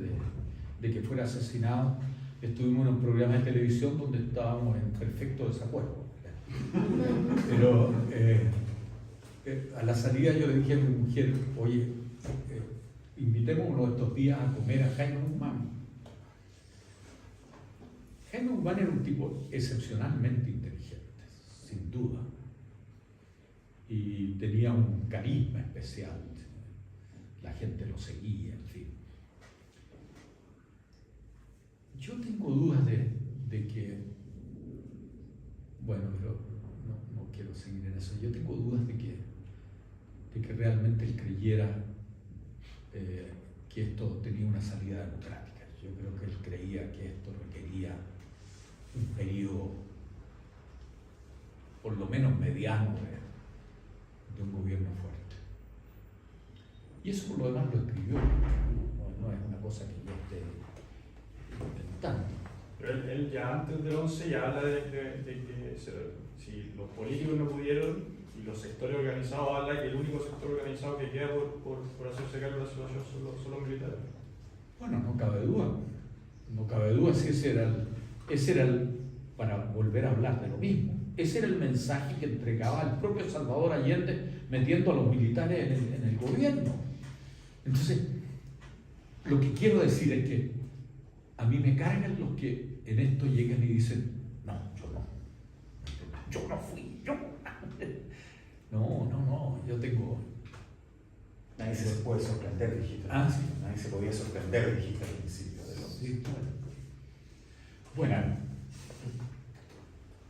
de que fuera asesinado, estuvimos en un programa de televisión donde estábamos en perfecto desacuerdo. Pero a la salida yo le dije a mi mujer, oye, invitemos uno de estos días a comer a Jaime Guzmán. Jaime Guzmán era un tipo excepcionalmente inteligente, sin duda, y tenía un carisma especial, la gente lo seguía, en fin. Yo tengo dudas de que, bueno, pero no quiero seguir en eso, yo tengo dudas de que realmente él creyera que esto tenía una salida democrática. Yo creo que él creía que esto requería un periodo, por lo menos mediano, de un gobierno fuerte. Y eso por lo demás lo escribió, no es una cosa que yo esté inventando. Pero él ya antes del 11 ya habla de que si los políticos no pudieron y los sectores organizados, habla que el único sector organizado que queda por hacerse cargo de la situación son los militares. Bueno, no cabe duda si ese era el, para volver a hablar de lo mismo, ese era el mensaje que entregaba el propio Salvador Allende metiendo a los militares en el gobierno. Entonces, lo que quiero decir es que a mí me cargan los que en esto llegan y dicen, no, yo no fui, no, yo tengo... Nadie se puede sorprender, dijiste. Sí. Nadie se podía sorprender, dijiste al principio. Sí, bueno.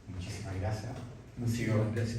Muchísimas gracias. Muchísimas gracias.